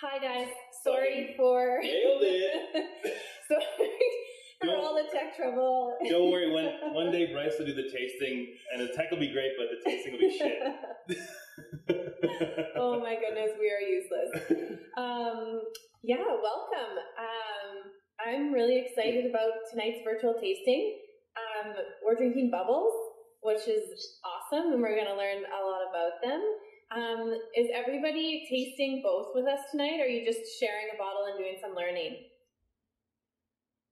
Hi guys, sorry for nailed it. sorry for all the tech trouble. Don't worry, one day Bryce will do the tasting, and the tech will be great, but the tasting will be shit. Oh my goodness, we are useless. Yeah, welcome. I'm really excited about tonight's virtual tasting. We're drinking bubbles, which is awesome, and we're going to learn a lot about them. Is everybody tasting both with us tonight, or are you just sharing a bottle and doing some learning?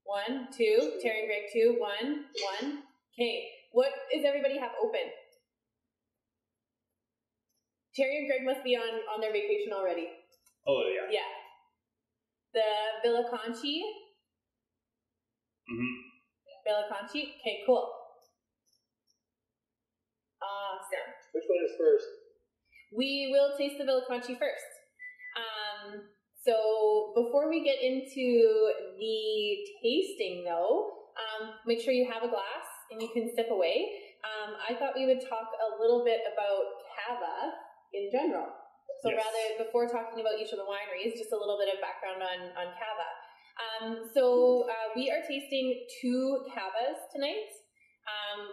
1, 2, Terry and Greg 2, 1, 1. Okay, what does everybody have open? Terry and Greg must be on their vacation already. Oh, yeah. Yeah. The Villa Conchi. Mm-hmm. Villa Conchi. Okay, cool. Awesome. Which one is first? We will taste the Villa Conchi first. So before we get into the tasting, though, make sure you have a glass and you can sip away. I thought we would talk a little bit about Cava in general. So yes. Rather, before talking about each of the wineries, just a little bit of background on Cava. So we are tasting 2 Cavas tonight.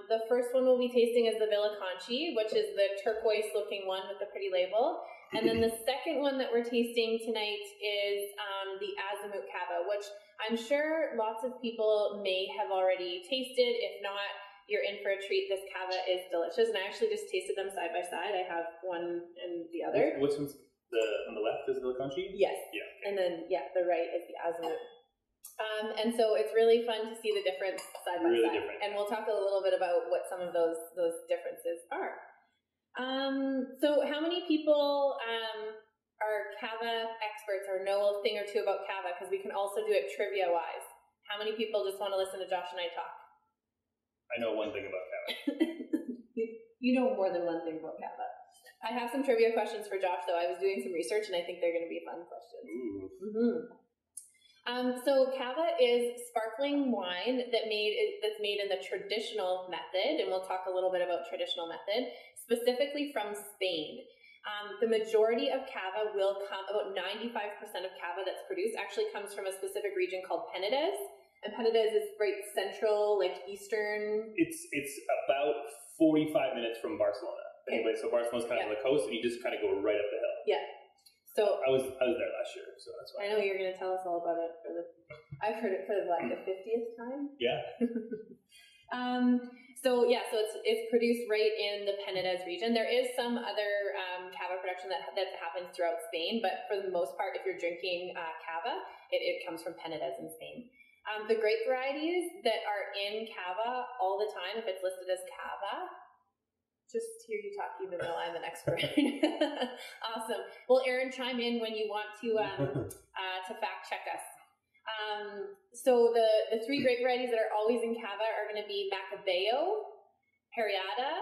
The first one we'll be tasting is the Villa Conchi, which is the turquoise-looking one with the pretty label. And then the second one that we're tasting tonight is the Azimut Cava, which I'm sure lots of people may have already tasted. If not, you're in for a treat. This Cava is delicious, and I actually just tasted them side by side. I have one and the other. Which one's on the left is Villa Conchi? Yes. Yeah. And then, the right is the Azimut. And so it's really fun to see the difference side by really side. Different. And we'll talk a little bit about what some of those differences are. So how many people are Cava experts or know a thing or two about Cava? Because we can also do it trivia-wise. How many people just want to listen to Josh and I talk? I know one thing about Cava. You know more than one thing about Cava. I have some trivia questions for Josh, though. I was doing some research, and I think they're going to be fun questions. Ooh. Mm-hmm. So Cava is sparkling wine that's made in the traditional method, and we'll talk a little bit about traditional method, specifically from Spain. The majority of Cava will come, about 95% of Cava that's produced actually comes from a specific region called Penedès. And Penedès is right central, like eastern. It's about 45 minutes from Barcelona. Okay. Anyway, so Barcelona's kind of on the coast, and you just kind of go right up the hill. Yeah. So I was there last year, so that's why. I know you're going to tell us all about it I've heard it for like the 50th time. Yeah. So it's produced right in the Penedès region. There is some other Cava production that happens throughout Spain, but for the most part, if you're drinking Cava, it comes from Penedès in Spain. The grape varieties that are in Cava all the time, if it's listed as Cava, just hear you talk even though I'm an expert. Awesome. Well, Aaron, chime in when you want to fact check us. So the 3 grape varieties that are always in Cava are going to be Macabeo, Parellada,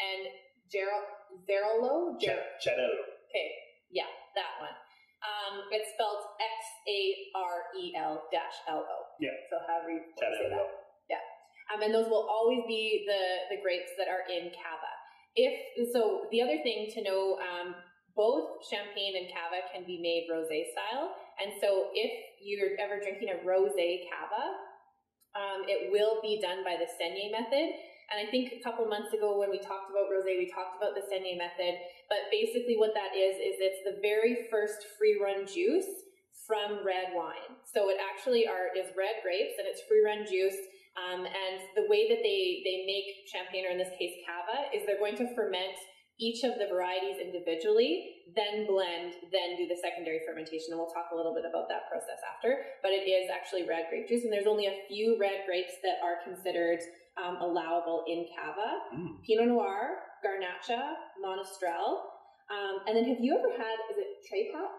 and Xarel-lo. Xarel-lo. Okay, yeah, that one. It's spelled Xarel-lo. Yeah. So however you want to say that. Xarel-lo. Yeah. And those will always be the grapes that are in Cava. So the other thing to know, both champagne and Cava can be made rosé style. And so if you're ever drinking a rosé Cava, it will be done by the saignée method. And I think a couple months ago when we talked about rosé, we talked about the saignée method. But basically what that is it's the very first free-run juice from red wine. So it actually is red grapes, and it's free-run juice. And the way that they make champagne, or in this case Cava, is they're going to ferment each of the varieties individually, then blend, then do the secondary fermentation. And we'll talk a little bit about that process after. But it is actually red grape juice, and there's only a few red grapes that are considered allowable in Cava. Pinot Noir, Garnacha, Monastrell. And then have you ever had, is it Trepat?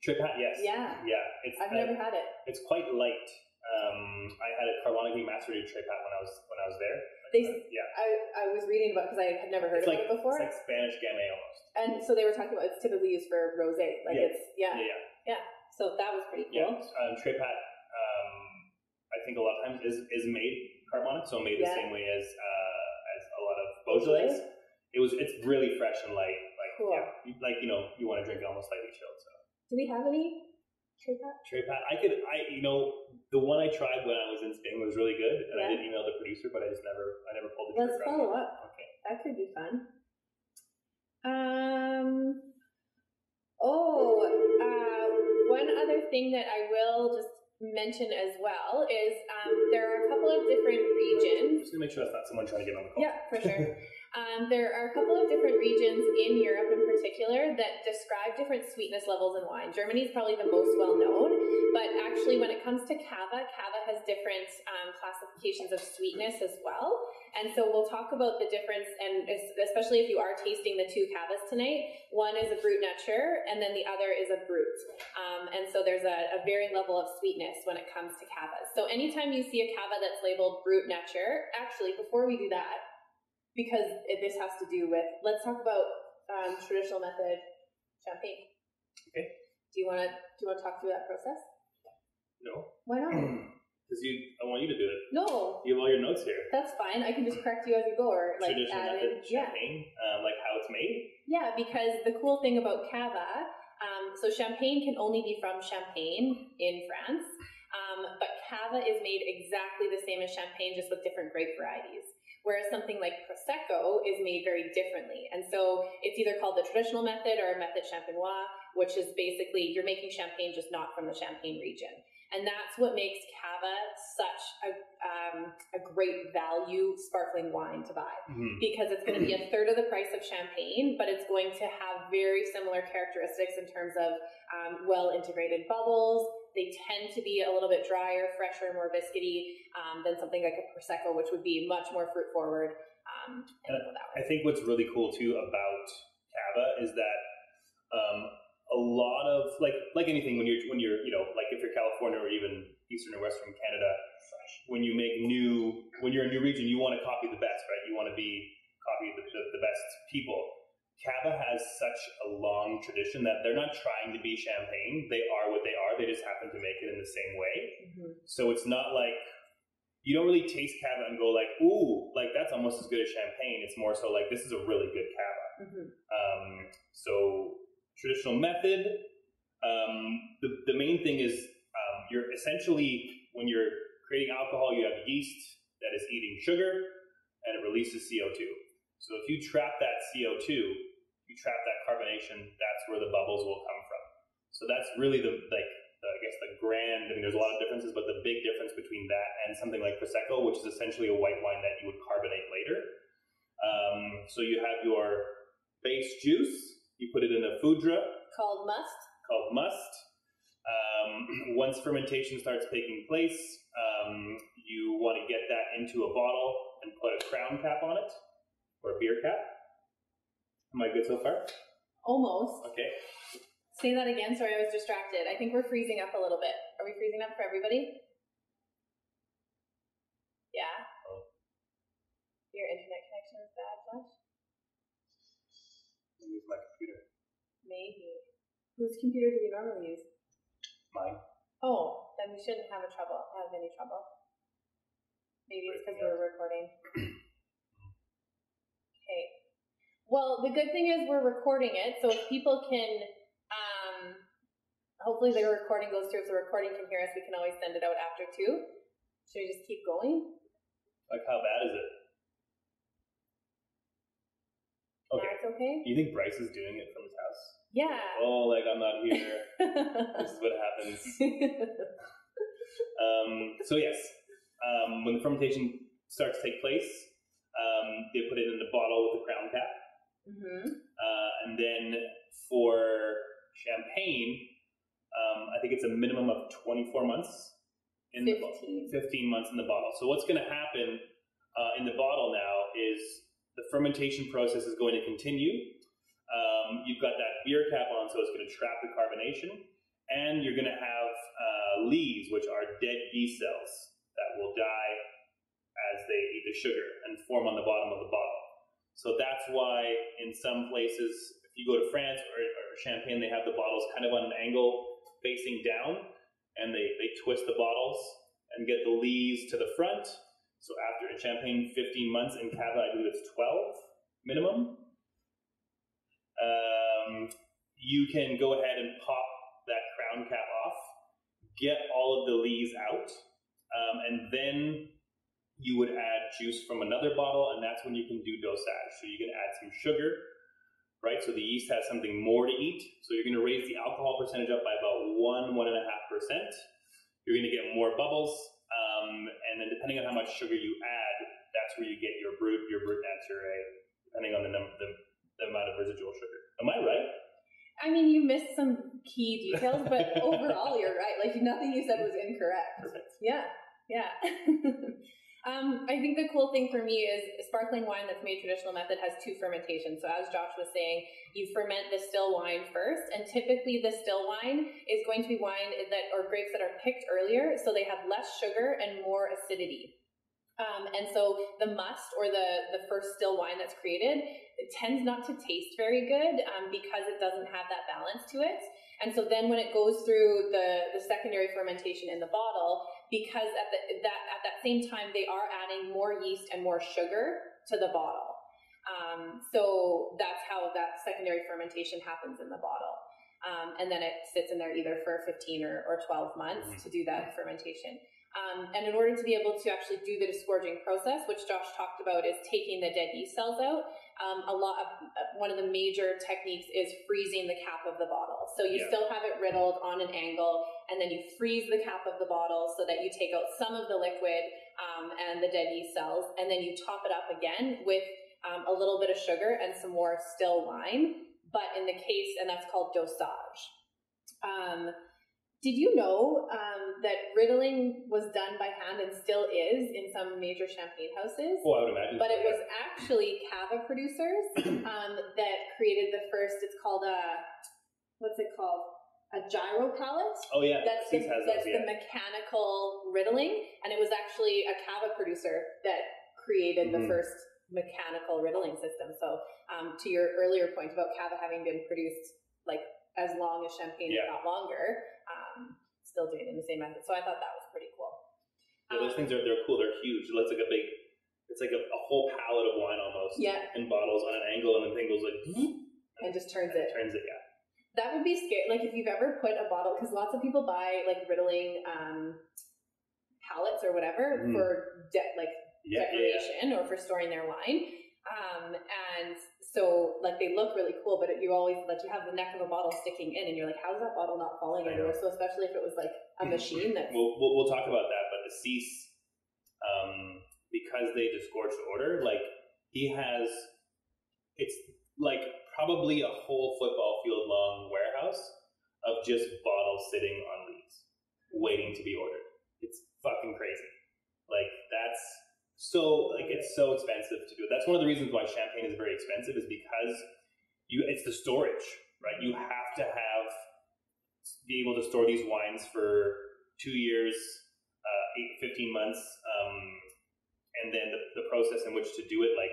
Trepat, yes. Yeah. Yeah. I've never had it. It's quite light. I had a carbonically macerated Trepat when I was there. I was reading about, because I had never heard of it before. It's like Spanish Gamay almost. And so they were talking about it's typically used for rosé. Yeah. So that was pretty cool. Yeah. Trepat, I think a lot of times is made carbonic, so made the same way as a lot of Beaujolais. It's really fresh and light. Like, cool. Yeah, you want to drink it almost slightly chilled. So Do we have any Trey Pat? The one I tried when I was in Spain was really good, and I did email the producer, but I never pulled the trigger. Let's follow up. Okay. That could be fun. One other thing that I will just mention as well is there are a couple of different regions. Just to make sure that's not someone trying to get on the call. Yeah, for sure. There are a couple of different regions in Europe in particular that describe different sweetness levels in wine. Germany is probably the most well known, but actually when it comes to Cava, Cava has different classifications of sweetness as well. And so we'll talk about the difference, and especially if you are tasting the two Cavas tonight. One is a Brut nature, and then the other is a Brut. And so there's a varying level of sweetness when it comes to Cavas. So anytime you see a Cava that's labeled Brut nature, actually, before we do that, because this has to do with, let's talk about traditional method champagne. Okay. Do you want to talk through that process? No. Why not? Because I want you to do it. No. You have all your notes here. That's fine. I can just correct you as you go, or like traditional add method in champagne, like how it's made. Yeah, because the cool thing about Cava, so champagne can only be from Champagne in France, but Cava is made exactly the same as champagne, just with different grape varieties. Whereas something like Prosecco is made very differently. And so it's either called the traditional method or method champenois, which is basically you're making champagne just not from the Champagne region. And that's what makes Cava such a great value sparkling wine to buy, because it's going to be a third of the price of champagne, but it's going to have very similar characteristics in terms of well-integrated bubbles. They tend to be a little bit drier, fresher, more biscuity than something like a Prosecco, which would be much more fruit-forward. I think what's really cool, too, about Cava is that a lot of, like anything, when you're like if you're California or even Eastern or Western Canada, when you're in a new region, you want to copy the best, right? You want to copy the best people. Cava has such a long tradition that they're not trying to be champagne. They are what they are. They just happen to make it in the same way. So it's not like, you don't really taste Cava and go like, ooh, like that's almost as good as champagne. It's more so like, this is a really good Cava. So traditional method, the main thing is you're essentially, when you're creating alcohol, you have yeast that is eating sugar and it releases CO2. So if you trap that CO2, you trap that carbonation, that's where the bubbles will come from. So that's really the grand, I mean, there's a lot of differences, but the big difference between that and something like Prosecco, which is essentially a white wine that you would carbonate later. So you have your base juice, you put it in a foudre. Called must. Once fermentation starts taking place, you want to get that into a bottle and put a crown cap on it, or a beer cap. Am I good so far? Almost. Okay. Say that again. Sorry, I was distracted. I think we're freezing up a little bit. Are we freezing up for everybody? Yeah? Oh. Your internet connection is bad, Josh? Maybe it's my computer. Maybe. Whose computer do we normally use? Mine. Oh, then we shouldn't have any trouble. Maybe it's because we're recording. Okay. Well, the good thing is we're recording it, so if people can, hopefully the recording goes through. If the recording can hear us, we can always send it out after too. Should we just keep going? Like, how bad is it? Okay. That's okay? You think Bryce is doing it from his house? Yeah. Oh, like I'm not here. This is what happens. So yes, when the fermentation starts to take place, they put it in the bottle with the crown cap. And then for champagne, I think it's a minimum of 24 months. 15 months in the bottle. So what's going to happen in the bottle now is the fermentation process is going to continue. You've got that beer cap on, so it's going to trap the carbonation, and you're going to have lees, which are dead yeast cells that will die as they eat the sugar and form on the bottom of the bottle. So that's why in some places, if you go to France or Champagne, they have the bottles kind of on an angle facing down, and they twist the bottles and get the lees to the front. So after in Champagne, 15 months. In Cava, I believe it's 12 minimum. You can go ahead and pop crown cap off, get all of the lees out, and then you would add juice from another bottle, and that's when you can do dosage. So you can add some sugar, right? So the yeast has something more to eat. So you're going to raise the alcohol percentage up by about 1.5%. You're going to get more bubbles, and then depending on how much sugar you add, that's where you get your Brut Nature, depending on the amount of residual sugar. Am I right? I mean, you missed some key details, but overall, you're right. Like, nothing you said was incorrect. Perfect. Yeah. I think the cool thing for me is sparkling wine that's made traditional method has 2 fermentations. So as Josh was saying, you ferment the still wine first, and typically the still wine is going to be wine or grapes that are picked earlier, so they have less sugar and more acidity. And so the must, or the first still wine that's created, it tends not to taste very good because it doesn't have that balance to it. And so then when it goes through the secondary fermentation in the bottle, because at that same time they are adding more yeast and more sugar to the bottle. So that's how that secondary fermentation happens in the bottle. And then it sits in there either for 15 or 12 months to do that fermentation. And in order to be able to actually do the disgorging process, which Josh talked about, is taking the dead yeast cells out. One of the major techniques is freezing the cap of the bottle. So you still have it riddled on an angle, and then you freeze the cap of the bottle so that you take out some of the liquid and the dead yeast cells, and then you top it up again with a little bit of sugar and some more still wine. But in the case, and that's called dosage. Did you know that riddling was done by hand and still is in some major champagne houses? Oh, I would imagine. But it was actually Cava producers that created the first, it's called what's it called? A gyro pallet? Oh, yeah. That's the mechanical riddling. And it was actually a Cava producer that created the first mechanical riddling system. So to your earlier point about Cava having been produced like as long as champagne, if not longer, still doing it in the same method. So I thought that was pretty cool. Yeah, those things they're cool. They're huge. It's like a whole pallet of wine almost. Yeah. In bottles on an angle, and the thing goes like, and just turns it. Yeah. That would be scary. Like if you've ever put a bottle, because lots of people buy like riddling pallets or whatever for decoration or for storing their wine. And so like they look really cool, but you always like you have the neck of a bottle sticking in, and you're like, how is that bottle not falling anywhere? So especially if it was like a machine that. We'll talk about that, but the cease, because they disgorged order, like it's like probably a whole football field long warehouse of just bottles sitting on leads, waiting to be ordered. It's fucking crazy. Like it's so expensive to do it. That's one of the reasons why champagne is very expensive, is because it's the storage, right? You have to be able to store these wines for 2 years, 15 months, and then the process in which to do it, like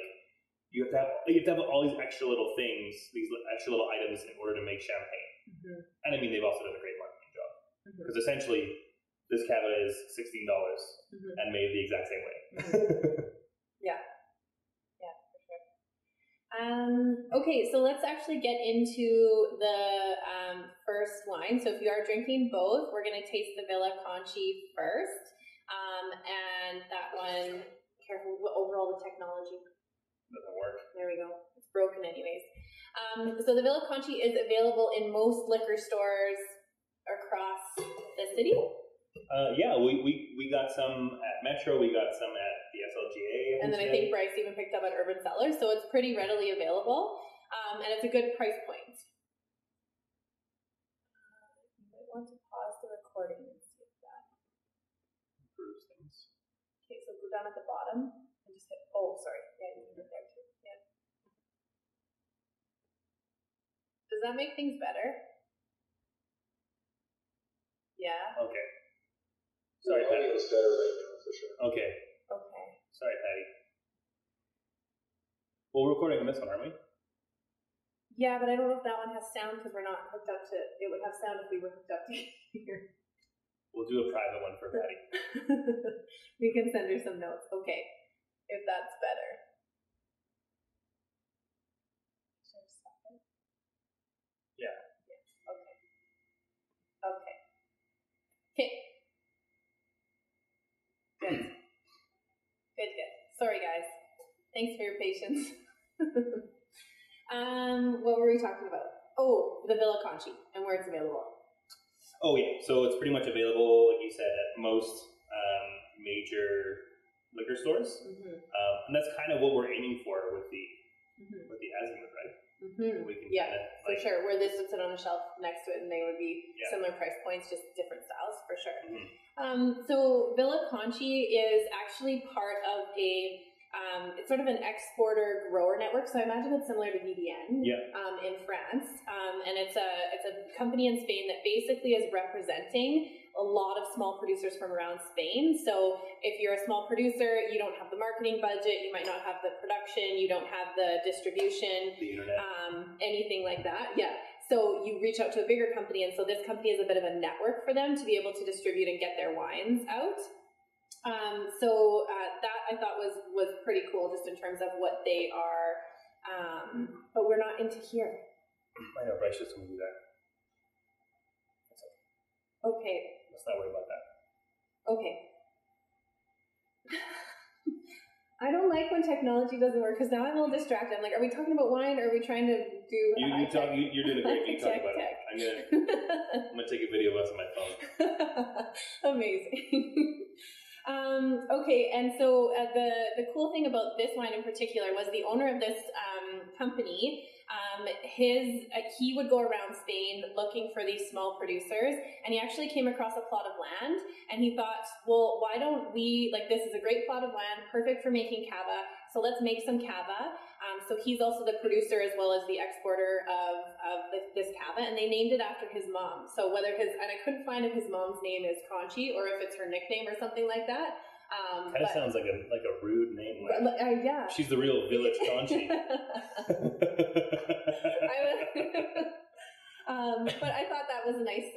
you have to have all these extra little things, these extra little items in order to make champagne. And I mean, they've also done a great marketing job, because essentially this Cava is $16 and made the exact same way. Yeah, for sure. Okay, so let's actually get into the first wine. So if you are drinking both, we're going to taste the Villa Conchi first. And that one, careful over all the technology. Doesn't work. There we go. It's broken anyways. So the Villa Conchi is available in most liquor stores across the city. We got some at Metro, we got some at the SLGA. And then I think Bryce even picked up at Urban Cellars, so it's pretty readily available. And it's a good price point. You might want to pause the recording and see if that improves things. Okay, so go down at the bottom and just hit, sorry. Yeah, you can hit there too. Yeah. Does that make things better? Yeah. Okay. Sorry, the audio's better right now, for sure. Okay. Sorry, Patty. Well, we're recording on this one, aren't we? Yeah, but I don't know if that one has sound because we're not hooked up to. It would have sound if we were hooked up to here. We'll do a private one for Patty. We can send her some notes. Okay, if that's better. Yeah. Okay. Thanks for your patience. What were we talking about? Oh, the Villa Conchi and where it's available. Oh yeah, so it's pretty much available, like you said, at most major liquor stores, and that's kind of what we're aiming for with the Azimut, right? We can for sure. Where this would sit on a shelf next to it, and they would be similar price points, just different styles for sure. So Villa Conchi is actually part of it's sort of an exporter grower network. So I imagine it's similar to VDN in France, and it's a company in Spain that basically is representing a lot of small producers from around Spain. So if you're a small producer, you don't have the marketing budget, you might not have the production, you don't have the distribution, the internet, anything like that. Yeah. So you reach out to a bigger company, and so this company is a bit of a network for them to be able to distribute and get their wines out. That I thought was pretty cool, just in terms of what they are. But we're not into here. I know, Bryce just told me that. Okay. Let's not worry about that. Okay. I don't like when technology doesn't work, because now I'm a little distracted. I'm like, are we talking about wine, or are we trying to do? You're doing a great thing talking about it. I'm gonna take a video of us on my phone. Amazing. Okay, and so the cool thing about this wine in particular was the owner of this company. He would go around Spain looking for these small producers, and he actually came across a plot of land, and he thought, well, why don't we, this is a great plot of land, perfect for making cava, so let's make some cava. So he's also the producer as well as the exporter of this cava, and they named it after his mom. So and I couldn't find if his mom's name is Conchi or if it's her nickname or something like that. Kind of sounds like a rude name. Yeah. She's the real village Conchi. But I thought that was a nice,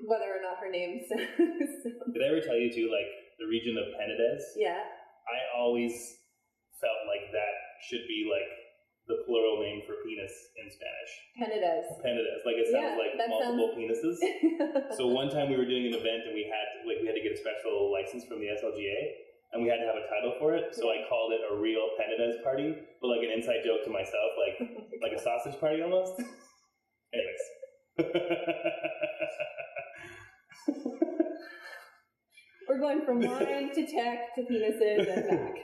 whether or not her name. Did I ever tell you too, the region of Penedès? Yeah. I always felt like that should be the plural name for penis in Spanish. Penedès. It sounds like multiple penises. So one time we were doing an event and we had to get a special license from the SLGA, and we had to have a title for it. So I called it a real Penedès party, but an inside joke to myself, like a sausage party almost. Anyways. We're going from wine to tech to penises and back.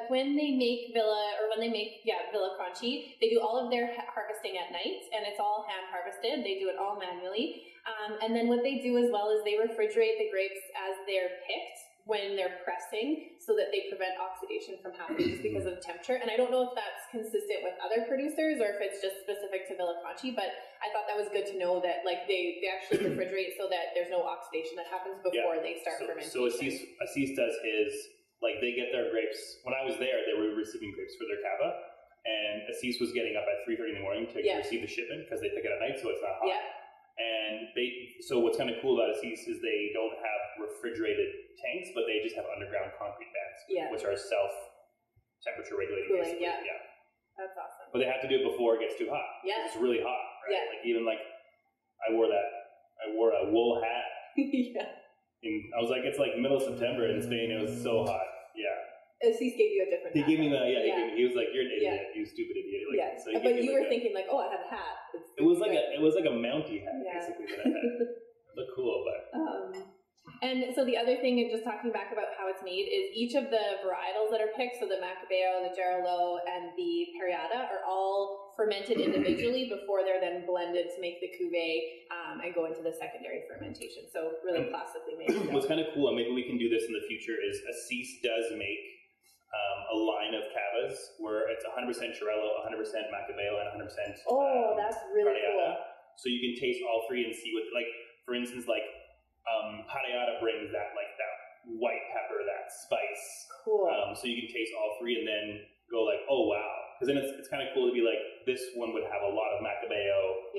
When they make Villa Conchi, they do all of their harvesting at night, and it's all hand harvested. They do it all manually. And then what they do as well is they refrigerate the grapes as they're picked when they're pressing, so that they prevent oxidation from happening just because of the temperature. And I don't know if that's consistent with other producers or if it's just specific to Villa Conchi, but I thought that was good to know that they actually refrigerate so that there's no oxidation that happens before they start fermentation. So Assis does his, they get their grapes. When I was there, they were receiving grapes for their cava, and Assis was getting up at 3:30 in the morning to receive the shipment because they pick it at night, so it's not hot. Yeah. And so what's kind of cool about Assis is they don't have refrigerated tanks, but they just have underground concrete vents, which are self-temperature regulating. Cooling, yeah. That's awesome. But they have to do it before it gets too hot. Yeah. It's really hot, right? Yeah. I wore a wool hat. Yeah. And I was it's middle of September in Spain. It was so hot. Yeah. Assis gave you a different hat. He gave me he was like, you're an idiot, you stupid idiot. So but you were thinking I have a hat. It was like a Mountie hat, basically, that I had. It looked cool, but... And so the other thing, just talking back about how it's made, is each of the varietals that are picked, so the Macabeo, the Jarolo, and the Periada, are all fermented individually before they're then blended to make the cuvee and go into the secondary fermentation. So really classically made. What's kind of cool, and maybe we can do this in the future, is Assis does make a line of cavas where it's 100% Jarolo, 100% Macabeo, and 100% that's really Periada. cool. So you can taste all three and see what, for instance, Periada brings that white pepper, that spice. Cool. So you can taste all three and then go oh wow, because then it's kind of cool to be this one would have a lot of Macabeo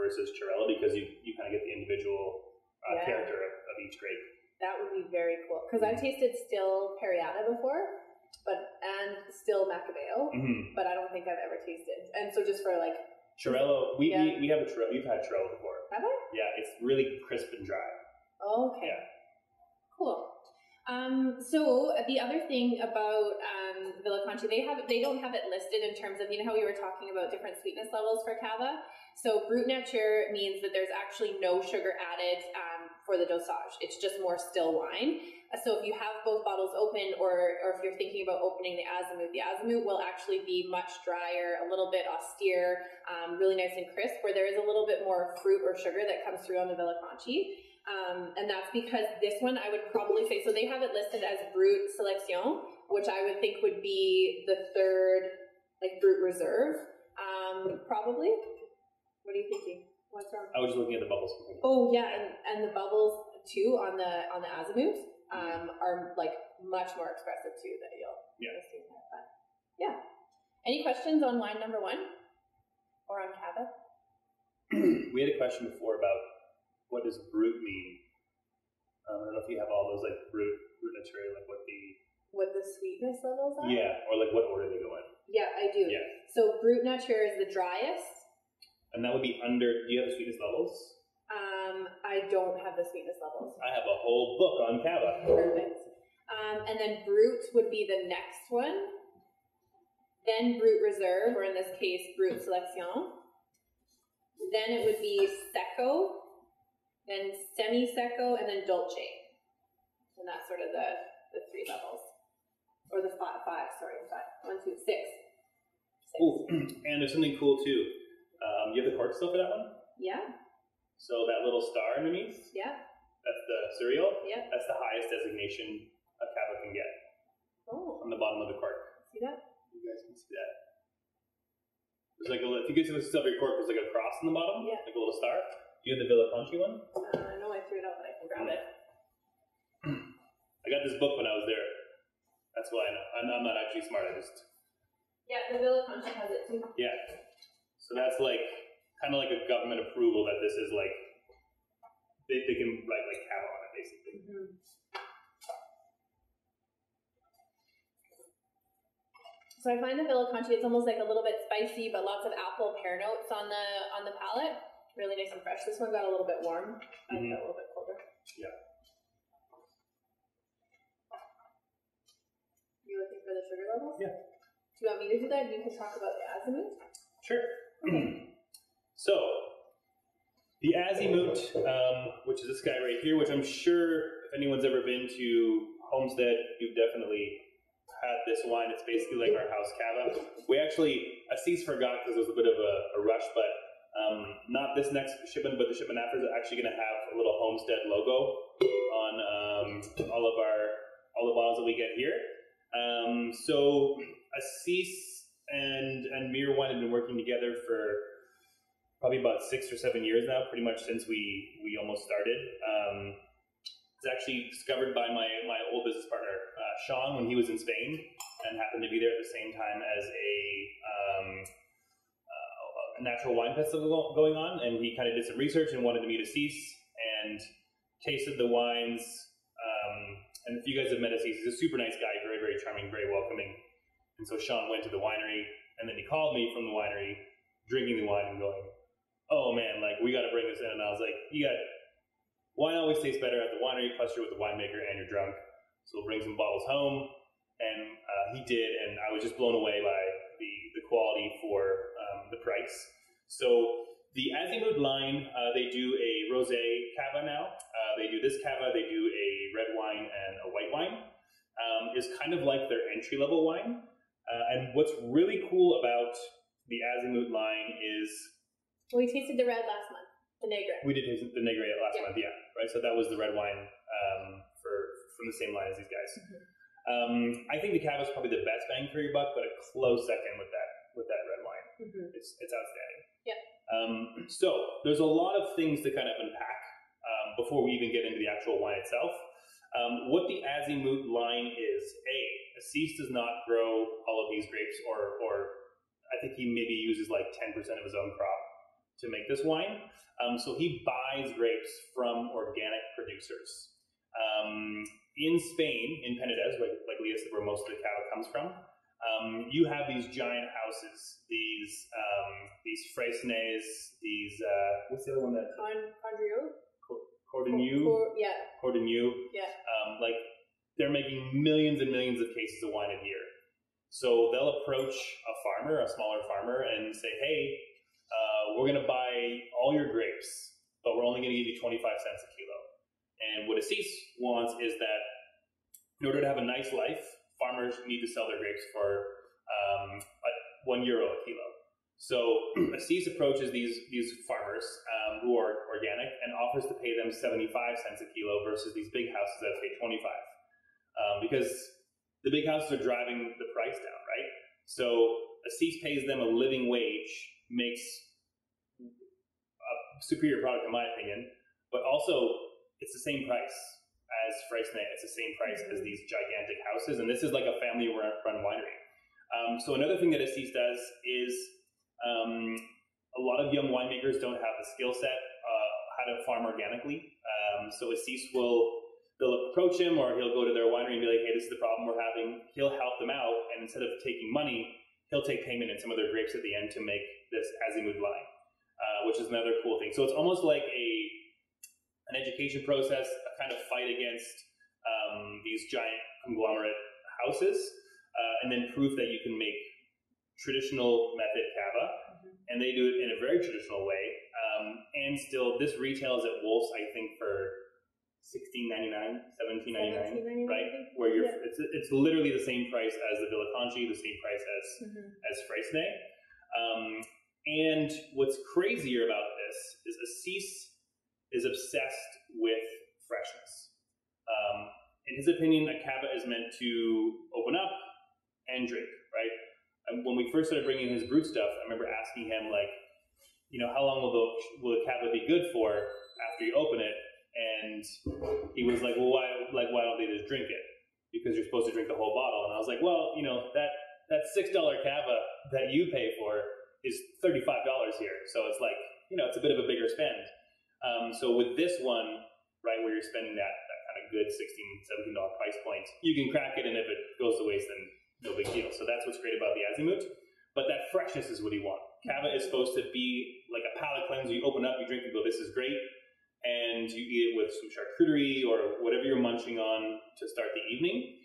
versus Jarolo, because you kind of get the individual character of each grape. That would be very cool, because I've tasted still Periada before, and still Macabeo, but I don't think I've ever tasted. And so just for Jarolo, we have a Jarolo. You've had Jarolo before. Have I? Yeah, it's really crisp and dry. Oh, okay. Yeah. Cool. So the other thing about Villa Conchi, they don't have it listed in terms of, you know how we were talking about different sweetness levels for cava. So Brut Nature means that there's actually no sugar added for the dosage. It's just more still wine. So if you have both bottles open, or if you're thinking about opening the Azimut will actually be much drier, a little bit austere, really nice and crisp, where there is a little bit more fruit or sugar that comes through on the Villa Conchi. And that's because this one, I would probably say, so they have it listed as Brut Selection, which I would think would be the third, like Brut Reserve, probably. What are you thinking? What's wrong? I was just looking at the bubbles. Oh yeah, and the bubbles too on the Azimut are like much more expressive too that you'll see there. But yeah. Any questions on wine number 1 or on cava? We had a question before about what does Brut mean. I don't know if you have all those like Brut Nature, like what the sweetness levels are. Yeah, or like what order they go in. Yeah, I do. Yeah. So Brut Nature is the driest. And that would be under. Do you have the sweetness levels? I don't have the sweetness levels. I have a whole book on cava. Perfect. And then Brut would be the next one. Then Brut Reserve, or in this case, Brut Selection. Then it would be Seco, then Semi-Seco, and then Dolce. And that's sort of the 3 levels. Or the five, sorry, 5. 1, 2, 6. Ooh, and there's something cool too. You have the cork still for that one? Yeah. So that little star underneath? Yeah. That's the cereal? Yeah. That's the highest designation a cava can get. Oh. On the bottom of the cork. See that? You guys can see that. There's like if you get to the top of your cork, there's like a cross on the bottom? Yeah. Like a little star. Do you have the Villa Conchi one? No, I threw it out, but I can grab it. I got this book when I was there. That's why I know. I'm not actually smart. I just... Yeah, the Villa Conchi has it too. Yeah. So that's like kind of like a government approval that this is like they can write like cava on it basically. Mm-hmm. So I find the Villa Conchi, it's almost like a little bit spicy, but lots of apple pear notes on the palate. Really nice and fresh. This one got a little bit warm. I got a little bit colder. Yeah. You looking for the sugar levels? Yeah. Do you want me to do that? You can talk about the Azimut. Sure. So, the Azimut, which is this guy right here, which I'm sure if anyone's ever been to Homestead, you've definitely had this wine. It's basically like our house cava. We actually, Assis forgot because it was a bit of a rush, but not this next shipment, but the shipment after is actually going to have a little Homestead logo on all the bottles that we get here. So Assis and Merawine have been working together for probably about 6 or 7 years now, pretty much since we almost started. It's actually discovered by my old business partner, Sean, when he was in Spain, and happened to be there at the same time as a natural wine festival going on, and he kind of did some research and wanted to meet Assis and tasted the wines. And if you guys have met Assis, he's a super nice guy, very, very charming, very welcoming. And so Sean went to the winery, and then he called me from the winery, drinking the wine and going, oh man, like, we got to bring this in. And I was like, wine always tastes better at the winery, plus you're with the winemaker and you're drunk. So we'll bring some bottles home. And he did, and I was just blown away by the quality for the price. So the Azimut line, they do a rosé cava now. They do this cava, they do a red wine and a white wine. Is kind of like their entry-level wine. And what's really cool about the Azimut line is... We tasted the red last month, the Negre. We did taste the Negre last month, yeah. Right, so that was the red wine from the same line as these guys. Mm-hmm. I think the Cava is probably the best bang for your buck, but a close second with that red wine. Mm-hmm. It's outstanding. Yeah. So there's a lot of things to kind of unpack before we even get into the actual wine itself. What the Azimut line is, Assis does not grow all of these grapes, or I think he maybe uses like 10% of his own crop to make this wine. So he buys grapes from organic producers. In Spain, in Penedès, like Leah said, where most of the cava comes from, you have these giant houses, these Fresnes, these, what's the other one that? Condrieu? Cordonieu? Yeah. Cordonieu. Yeah. Like, millions and millions of cases of wine a year. So they'll approach a farmer, a smaller farmer, and say, hey, we're going to buy all your grapes, but we're only going to give you 25 cents a kilo. And what Assis wants is that in order to have a nice life, farmers need to sell their grapes for €1 a kilo. So Assis approaches these farmers who are organic and offers to pay them 75 cents a kilo versus these big houses that pay 25. Because the big houses are driving the price down, right? So Assis pays them a living wage, makes a superior product in my opinion, but also it's the same price as Freisne. It's the same price as these gigantic houses, and this is like a family-run winery. So another thing that Assis does is a lot of young winemakers don't have the skill set how to farm organically. So Assis they'll approach him, or he'll go to their winery and be like, hey, this is the problem we're having. He'll help them out, and instead of taking money, he'll take payment in some of their grapes at the end to make this Azimut line, which is another cool thing. So it's almost like an education process, a kind of fight against these giant conglomerate houses, and then proof that you can make traditional method cava, and they do it in a very traditional way. And still, this retails at Wolf's, I think, for $16.99, $17.99, right? Where it's literally the same price as the Villa Conchi, the same price as Freisne. And what's crazier about this is Assis is obsessed with freshness. In his opinion, a cava is meant to open up and drink, right? And when we first started bringing his Brut stuff, I remember asking him, like, how long will the cava be good for after you open it? And he was like, well, why don't they just drink it? Because you're supposed to drink the whole bottle. And I was like, well, that $6 cava that you pay for is $35 here. So it's like, it's a bit of a bigger spend. So with this one, right, where you're spending that kind of good $16, $17 price point, you can crack it, and if it goes to waste, then no big deal. So that's what's great about the Azimut. But that freshness is what you want. Cava is supposed to be like a palate cleanser. You open up, you drink, and go, this is great. And you eat it with some charcuterie or whatever you're munching on to start the evening.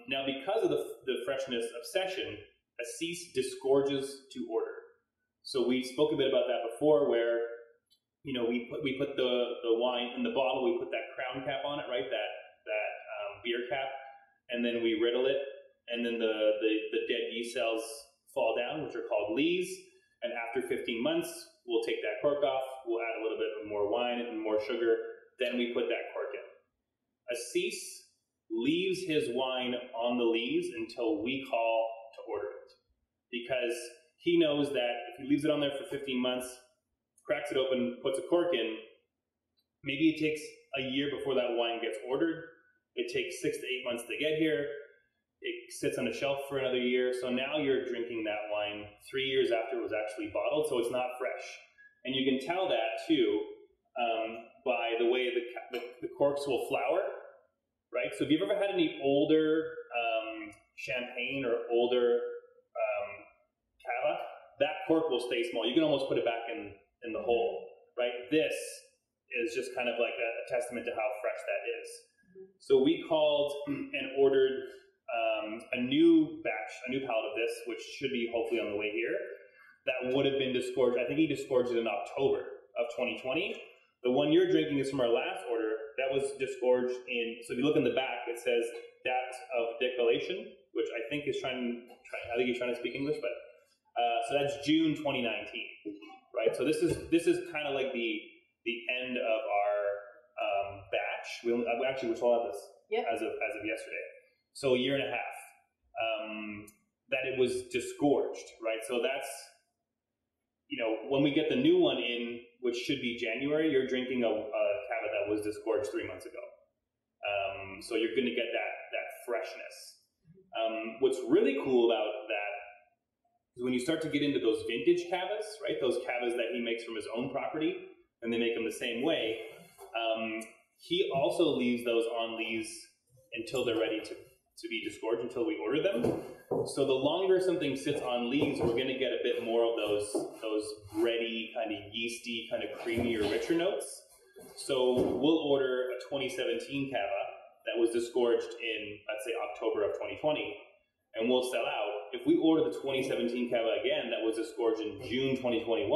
Now, because of the freshness obsession, Assis disgorges to order. So we spoke a bit about that before, where we put the wine in the bottle, we put that crown cap on it, right? That beer cap, and then we riddle it, and then the dead yeast cells fall down, which are called lees. And after 15 months, we'll take that cork off, we'll add a little bit more wine and more sugar, then we put that cork in. Assis leaves his wine on the lees until we call to order it. Because he knows that if he leaves it on there for 15 months, cracks it open, puts a cork in, maybe it takes a year before that wine gets ordered. It takes 6 to 8 months to get here. It sits on a shelf for another year. So now you're drinking that wine 3 years after it was actually bottled, so it's not fresh. And you can tell that too by the way the corks will flower, right? So if you've ever had any older champagne or older cava, that cork will stay small. You can almost put it back in the hole, right? This is just kind of like a testament to how fresh that is. So we called and ordered a new batch, a new pallet of this, which should be hopefully on the way here. That would have been disgorged. I think he disgorged it in October of 2020. The one you're drinking is from our last order. That was disgorged in, so if you look in the back, it says date of declaration, which I think is I think he's trying to speak English, but so that's June 2019, right? So this is kind of like the end of our batch. We sold out this as of yesterday. So a year and a half that it was disgorged, right? So that's, when we get the new one in, which should be January, you're drinking a cava that was disgorged 3 months ago. So you're going to get that freshness. What's really cool about that is when you start to get into those vintage cavas, right? Those cavas that he makes from his own property, and they make them the same way. He also leaves those on lees until they're ready to be disgorged, until we order them. So the longer something sits on lees, we're going to get a bit more of those bready, kind of yeasty, kind of creamy or richer notes. So we'll order a 2017 cava that was disgorged in, let's say, October of 2020, and we'll sell out. If we order the 2017 Cava again that was disgorged in June 2021,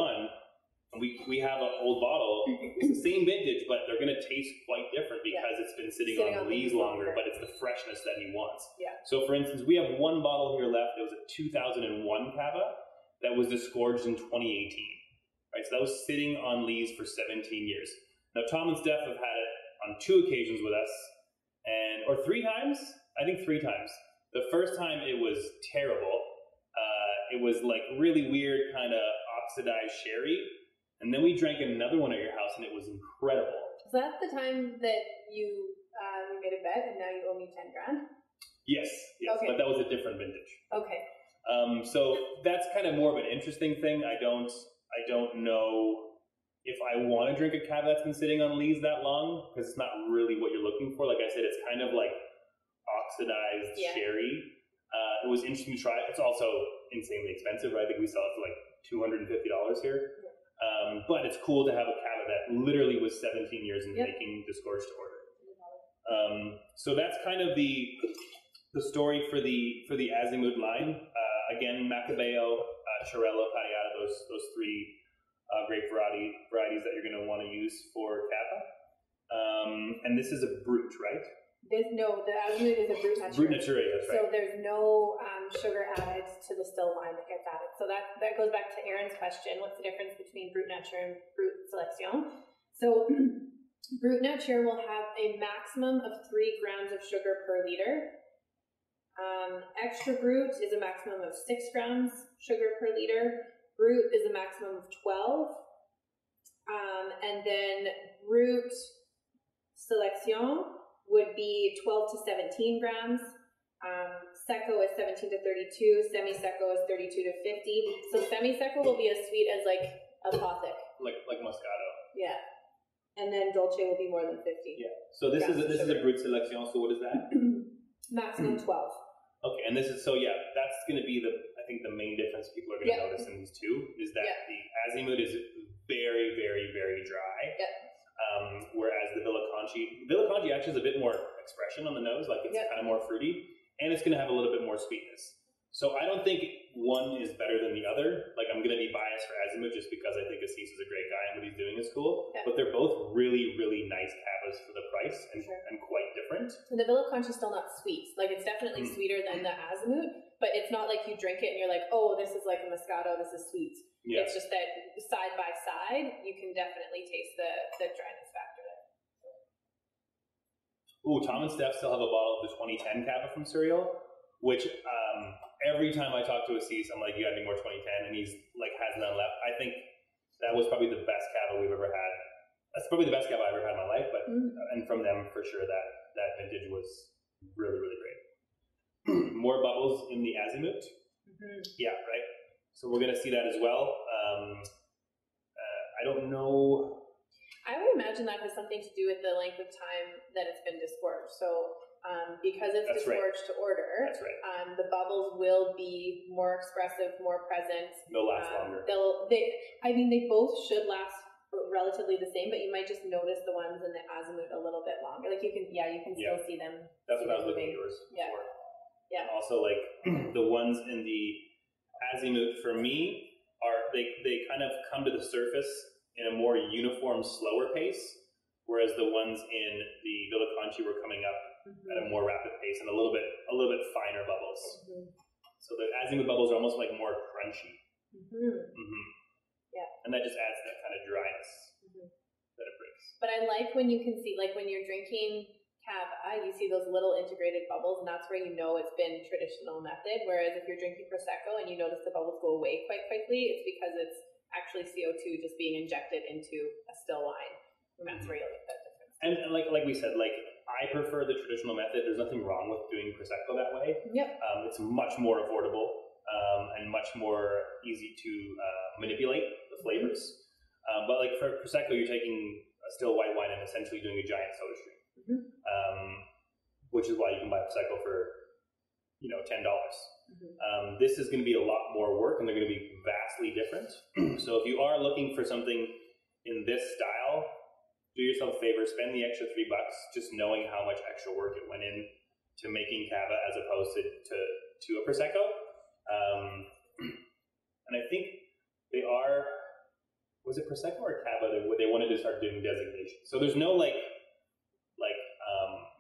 and we have an old bottle, it's the same vintage, but they're going to taste quite different because it's been sitting on lees longer, but it's the freshness that he wants. Yeah. So, for instance, we have one bottle here left. It was a 2001 Cava that was disgorged in 2018. Right, so that was sitting on lees for 17 years. Now, Tom and Steph have had it on 2 occasions with us, or 3 times? I think 3 times. The first time it was terrible. It was like really weird, kind of oxidized sherry. And then we drank another one at your house, and it was incredible. Was that the time that you made a bet, and now you owe me $10,000? Yes, okay. But that was a different vintage. Okay. So that's kind of more of an interesting thing. I don't know if I want to drink a Cava that's been sitting on lees that long, because it's not really what you're looking for. Like I said, it's kind of like oxidized sherry. It was interesting to try. It's also insanely expensive, right? I think we sell it for like $250 here. But it's cool to have a Cava that literally was 17 years in the making, disgorged to order. So that's kind of the story for the Azimut line. Again, Macabeo, Chirello, Pareada, those 3 grape varieties that you're going to want to use for Cava. And this is a Brut, right? The Azimut is a Brut Nature. Brut Nature, that's right. So there's no sugar added to the still wine that gets added. So that goes back to Aaron's question. What's the difference between Brut Nature and Brut Selection? So Brut Nature will have a maximum of 3 grams of sugar per liter. Extra Brut is a maximum of 6 grams sugar per liter. Brut is a maximum of 12. And then Brut Selection would be 12 to 17 grams. Seco is 17 to 32. Semi-seco is 32 to 50. So semi-seco will be as sweet as like Apothic. Like Moscato. Yeah. And then Dolce will be more than 50. Yeah. So this is a Brut Selection. So what is that? Maximum 12. Okay, and this is that's going to be I think the main difference people are going to notice in these 2 is that the Azimut is very, very, very dry. Yep. Whereas the Villa Conchi actually has a bit more expression on the nose, like it's kind of more fruity, and it's going to have a little bit more sweetness. So I don't think one is better than the other. Like, I'm going to be biased for Azimut just because I think Assis is a great guy and what he's doing is cool. Yeah. But they're both really, really nice Cavas for the price and quite different. And the Villa Conchi is still not sweet. Like, it's definitely sweeter than the Azimut, but it's not like you drink it and you're like, oh, this is like a Moscato, this is sweet. Yeah. It's just that side by side, you can definitely taste the dryness factor there. Ooh, Tom and Steph still have a bottle of the 2010 Cava from Serial, which every time I talk to Assis, I'm like, you got any more 2010? And he's like, has none left. I think that was probably the best Cava we've ever had. That's probably the best Cava I've ever had in my life, but and from them for sure that vintage was really, really great. More bubbles in the Azimut. Yeah, right. So we're going to see that as well. I don't know. I would imagine that has something to do with the length of time that it's been disgorged. So because it's disgorged to order, the bubbles will be more expressive, more present. They'll last longer. They both should last relatively the same, but you might just notice the ones in the Azimut a little bit longer. Like you can still see them. That's what I was looking at yours for. Yeah. And also, like the ones in the Azimut for me are they kind of come to the surface in a more uniform, slower pace, whereas the ones in the Villa Conchi were coming up at a more rapid pace and a little bit finer bubbles. So the Azimut bubbles are almost like more crunchy. Yeah. And that just adds that kind of dryness that it brings. But I like when you can see, like when you're drinking Cava, you see those little integrated bubbles, and that's where you know it's been traditional method. Whereas if you're drinking Prosecco and you notice the bubbles go away quite quickly, it's because it's actually CO2 just being injected into a still wine. And that's where you'll get that difference. And like we said, like I prefer the traditional method. There's nothing wrong with doing Prosecco that way. Yep. It's much more affordable and much more easy to manipulate the flavors. But like for Prosecco, you're taking a still white wine and essentially doing a giant soda stream. Which is why you can buy Prosecco for, $10. This is going to be a lot more work, and they're going to be vastly different. So if you are looking for something in this style, do yourself a favor, spend the extra $3 just knowing how much extra work it went in to making Cava as opposed to a Prosecco. And I think they are, was it Prosecco or Cava? They wanted to start doing designations. So there's no like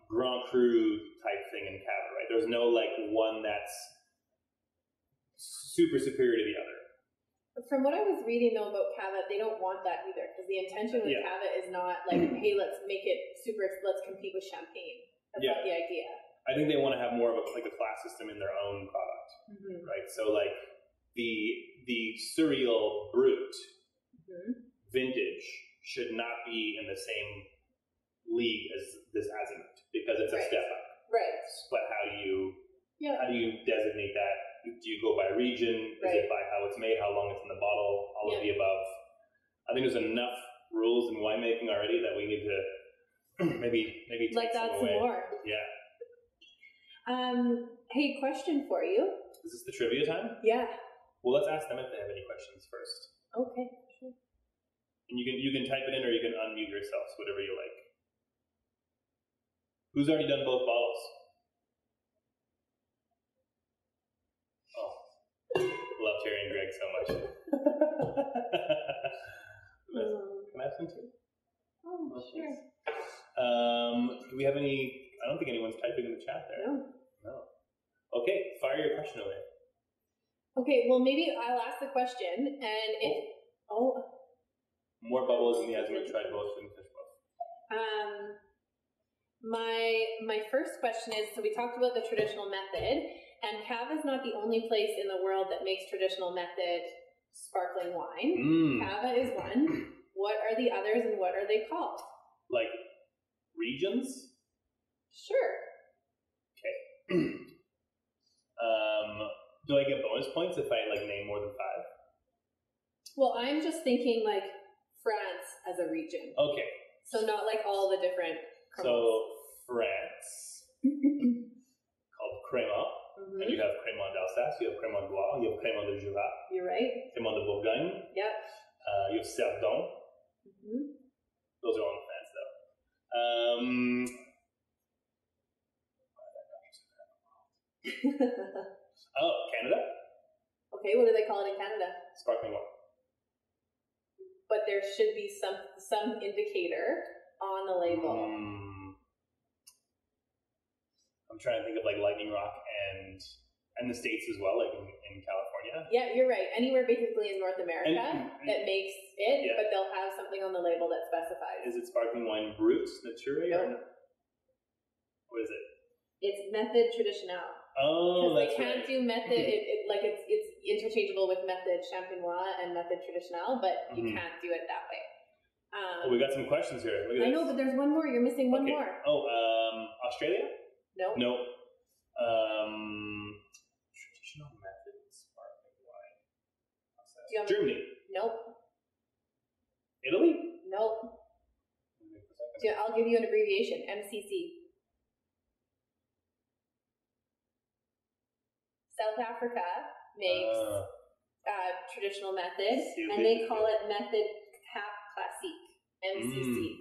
Grand Cru type thing in Cava, right? There's no like one that's super superior to the other. From what I was reading though about Cava, they don't want that either, because the intention with Cava is not like, hey, let's make it super, let's compete with champagne. That's not the idea. I think they want to have more of a class system in their own product, right? So like the Cereal Brut vintage should not be in the same league as this Azimut because it's a step up. Right. But how do you designate that? Do you go by region? Is it by how it's made, how long it's in the bottle, all of the above? I think there's enough rules in winemaking already that we need to maybe take add some away. more. Yeah. Hey, question for you. Is this the trivia time? Yeah. Well, let's ask them if they have any questions first. Okay, sure. And you can type it in or you can unmute yourselves, whatever you like. Who's already done both bottles? Love Terry and Greg so much. Can I have some too? Oh, sure. Do we have any? I don't think anyone's typing in the chat there. No. Okay, fire your question away. Okay, well maybe I'll ask the question, and if more bubbles in the Azimut. Tried both and fish both. My first question is: so we talked about the traditional method. And Cava is not the only place in the world that makes traditional method sparkling wine. Cava is one. What are the others and what are they called? Like regions? Sure. Okay. Do I get bonus points if I name more than 5? Well, I'm just thinking like France as a region. Okay. So not like all the different cremants. So France called Crémant. And you have Crémant d'Alsace, you have Crémant de Loire, you have Crémant de Jura. You're right. Crémant de Bourgogne. Yep. You have Cerdon. Those are all in France, though. Canada. Okay, what do they call it in Canada? Sparkling wine. But there should be some indicator on the label. I'm trying to think of Lightning Rock and the States as well, like in California. Yeah, you're right. Anywhere basically in North America that makes it, but they'll have something on the label that specifies. Is it sparkling wine Brut, Nature? No. What is it? It's Method Traditional. Oh, that's they can't do method. It's interchangeable with Method Champenois and Method Traditional, but you can't do it that way. We got some questions here. Look at I know, but there's one more. You're missing one more. Oh, Australia? No. No. Traditional method sparkling wine. Germany? Nope. Italy? Nope. I'll give you an abbreviation. MCC. South Africa makes traditional method, and they call it Method Cap Classique, MCC.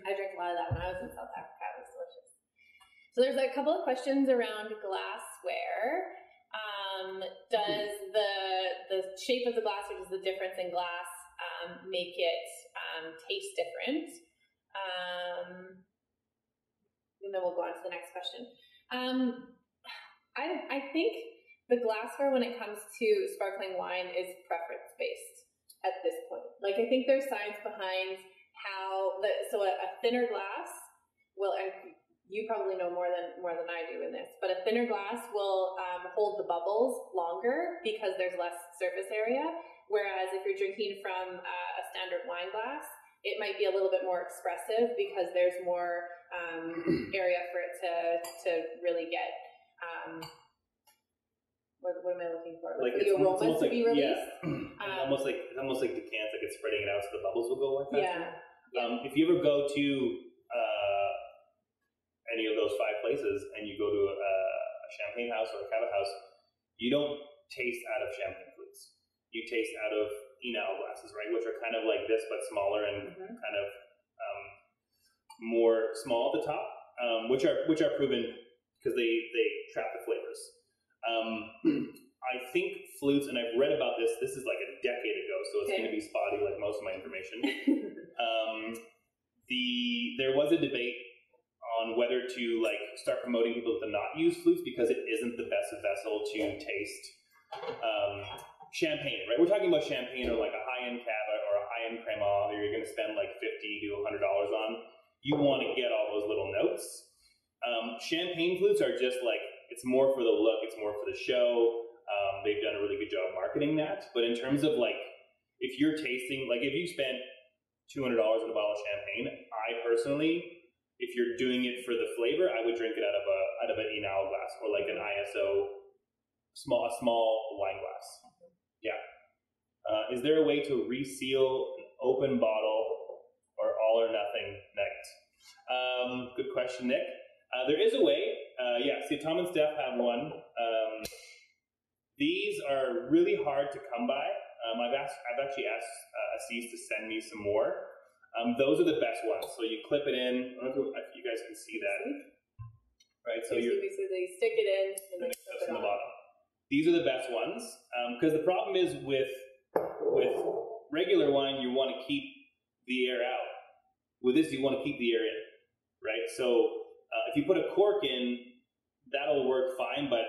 I drank a lot of that when I was in South Africa. It was delicious. So there's a couple of questions around glassware. Does the shape of the glass, or does the difference in glass make it taste different? And then we'll go on to the next question. I think the glassware, when it comes to sparkling wine, is preference-based at this point. I think there's science behind how a thinner glass will, and you probably know more than I do in this, but a thinner glass will hold the bubbles longer because there's less surface area. Whereas if you're drinking from a standard wine glass, it might be a little bit more expressive because there's more area for it to really get. What am I looking for? The aromas to be released. Yeah. Almost like decants, like it's spreading it out so the bubbles will go more faster. Yeah. If you ever go to any of those 5 places and you go to a champagne house or a cava house, you don't taste out of champagne flutes. You taste out of Enal glasses, right? Which are kind of like this but smaller and kind of more small at the top, which are proven because they trap the flavors. I think flutes, and I've read about this. This is like a decade ago, so it's going to be spotty, like most of my information. There was a debate on whether to like start promoting people to not use flutes because it isn't the best vessel to taste champagne, right? We're talking about champagne or like a high-end cava or a high-end cremant that you're going to spend like $50 to $100 on. You want to get all those little notes. Champagne flutes are just like, it's more for the look, it's more for the show. They've done a really good job marketing that. But in terms of like, if you're tasting, like if you spent $200 on a bottle of champagne, I personally, if you're doing it for the flavor, I would drink it out of an Inal glass or like an ISO a small wine glass. Yeah. Is there a way to reseal an open bottle or all or nothing next? Good question, Nick. There is a way. Yeah, see, Tom and Steph have one. These are really hard to come by. I've actually asked Assis to send me some more. Those are the best ones. So you clip it in. I don't know if you guys can see that. Right. So they stick it in and then clip it on the bottom. These are the best ones because the problem is with regular wine, you want to keep the air out. With this, you want to keep the air in. Right. So if you put a cork in, that'll work fine, but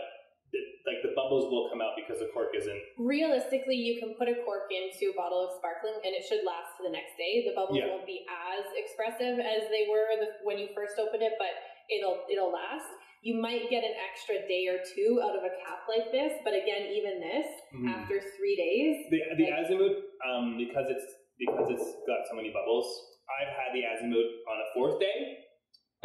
like the bubbles will come out because the cork isn't. Realistically, you can put a cork into a bottle of sparkling and it should last to the next day. The bubbles won't be as expressive as they were when you first opened it, but it'll last. You might get an extra day or two out of a cap like this, but again, even this, after 3 days. The Azimut, because it's got so many bubbles, I've had the Azimut on a 4th day,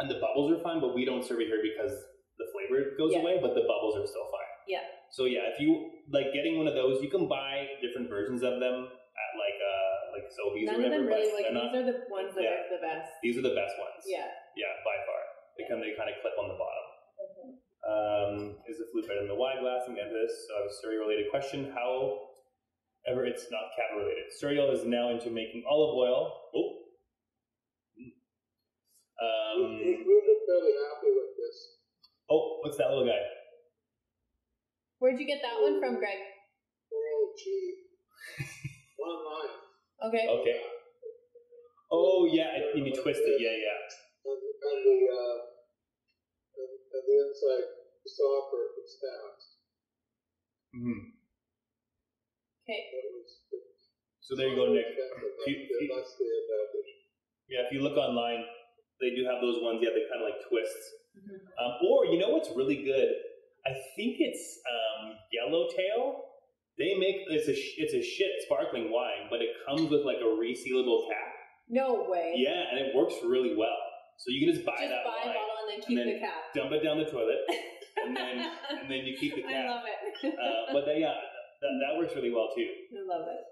and the bubbles are fine, but we don't serve it here because the flavor goes away, but the bubbles are still fine. Yeah. So yeah, if you like getting one of those, you can buy different versions of them at like Sobeys or whatever. None of them really, like these are the ones that are the best. These are the best ones. Yeah. Yeah, by far. They kind of clip on the bottom. Is the flute better than the wine glass? And this, so I have a Surrey-related question. However, it's not cava related. Surrey is now into making olive oil. We're fairly happy with this. Oh, what's that little guy? Where'd you get that one from, Greg? Oh, gee. Online. Okay. Okay. Oh, yeah, and you twist it. Yeah. And the inside stopper expands. Okay. So there you go, Nick. That's the advantage. Yeah, if you look online, they do have those ones. Yeah, they kind of like twist. Or you know what's really good? I think it's Yellowtail. They make it's a shit sparkling wine, but it comes with like a resealable cap. No way. Yeah, and it works really well. So you can just buy that buy a bottle and then keep the cap. Dump it down the toilet, and then you keep the cap. I love it. But that works really well too. I love it.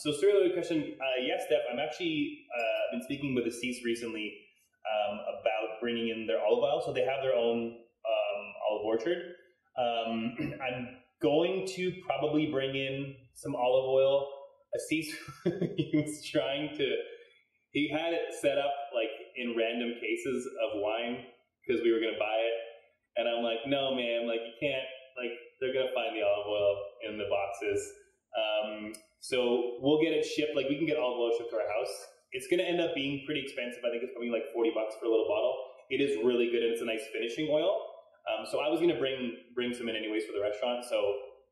So, Surrey question. Yes, Steph. I'm actually been speaking with Assis recently about bringing in their olive oil. So they have their own olive orchard. I'm going to probably bring in some olive oil. Assis, he was trying to. He had it set up like in random cases of wine because we were going to buy it, and I'm like, no, man, like you can't. Like they're going to find the olive oil in the boxes. So we'll get it shipped. Like we can get olive oil shipped to our house. It's going to end up being pretty expensive. I think it's probably like $40 for a little bottle. It is really good and it's a nice finishing oil. So I was going to bring some in anyways for the restaurant. So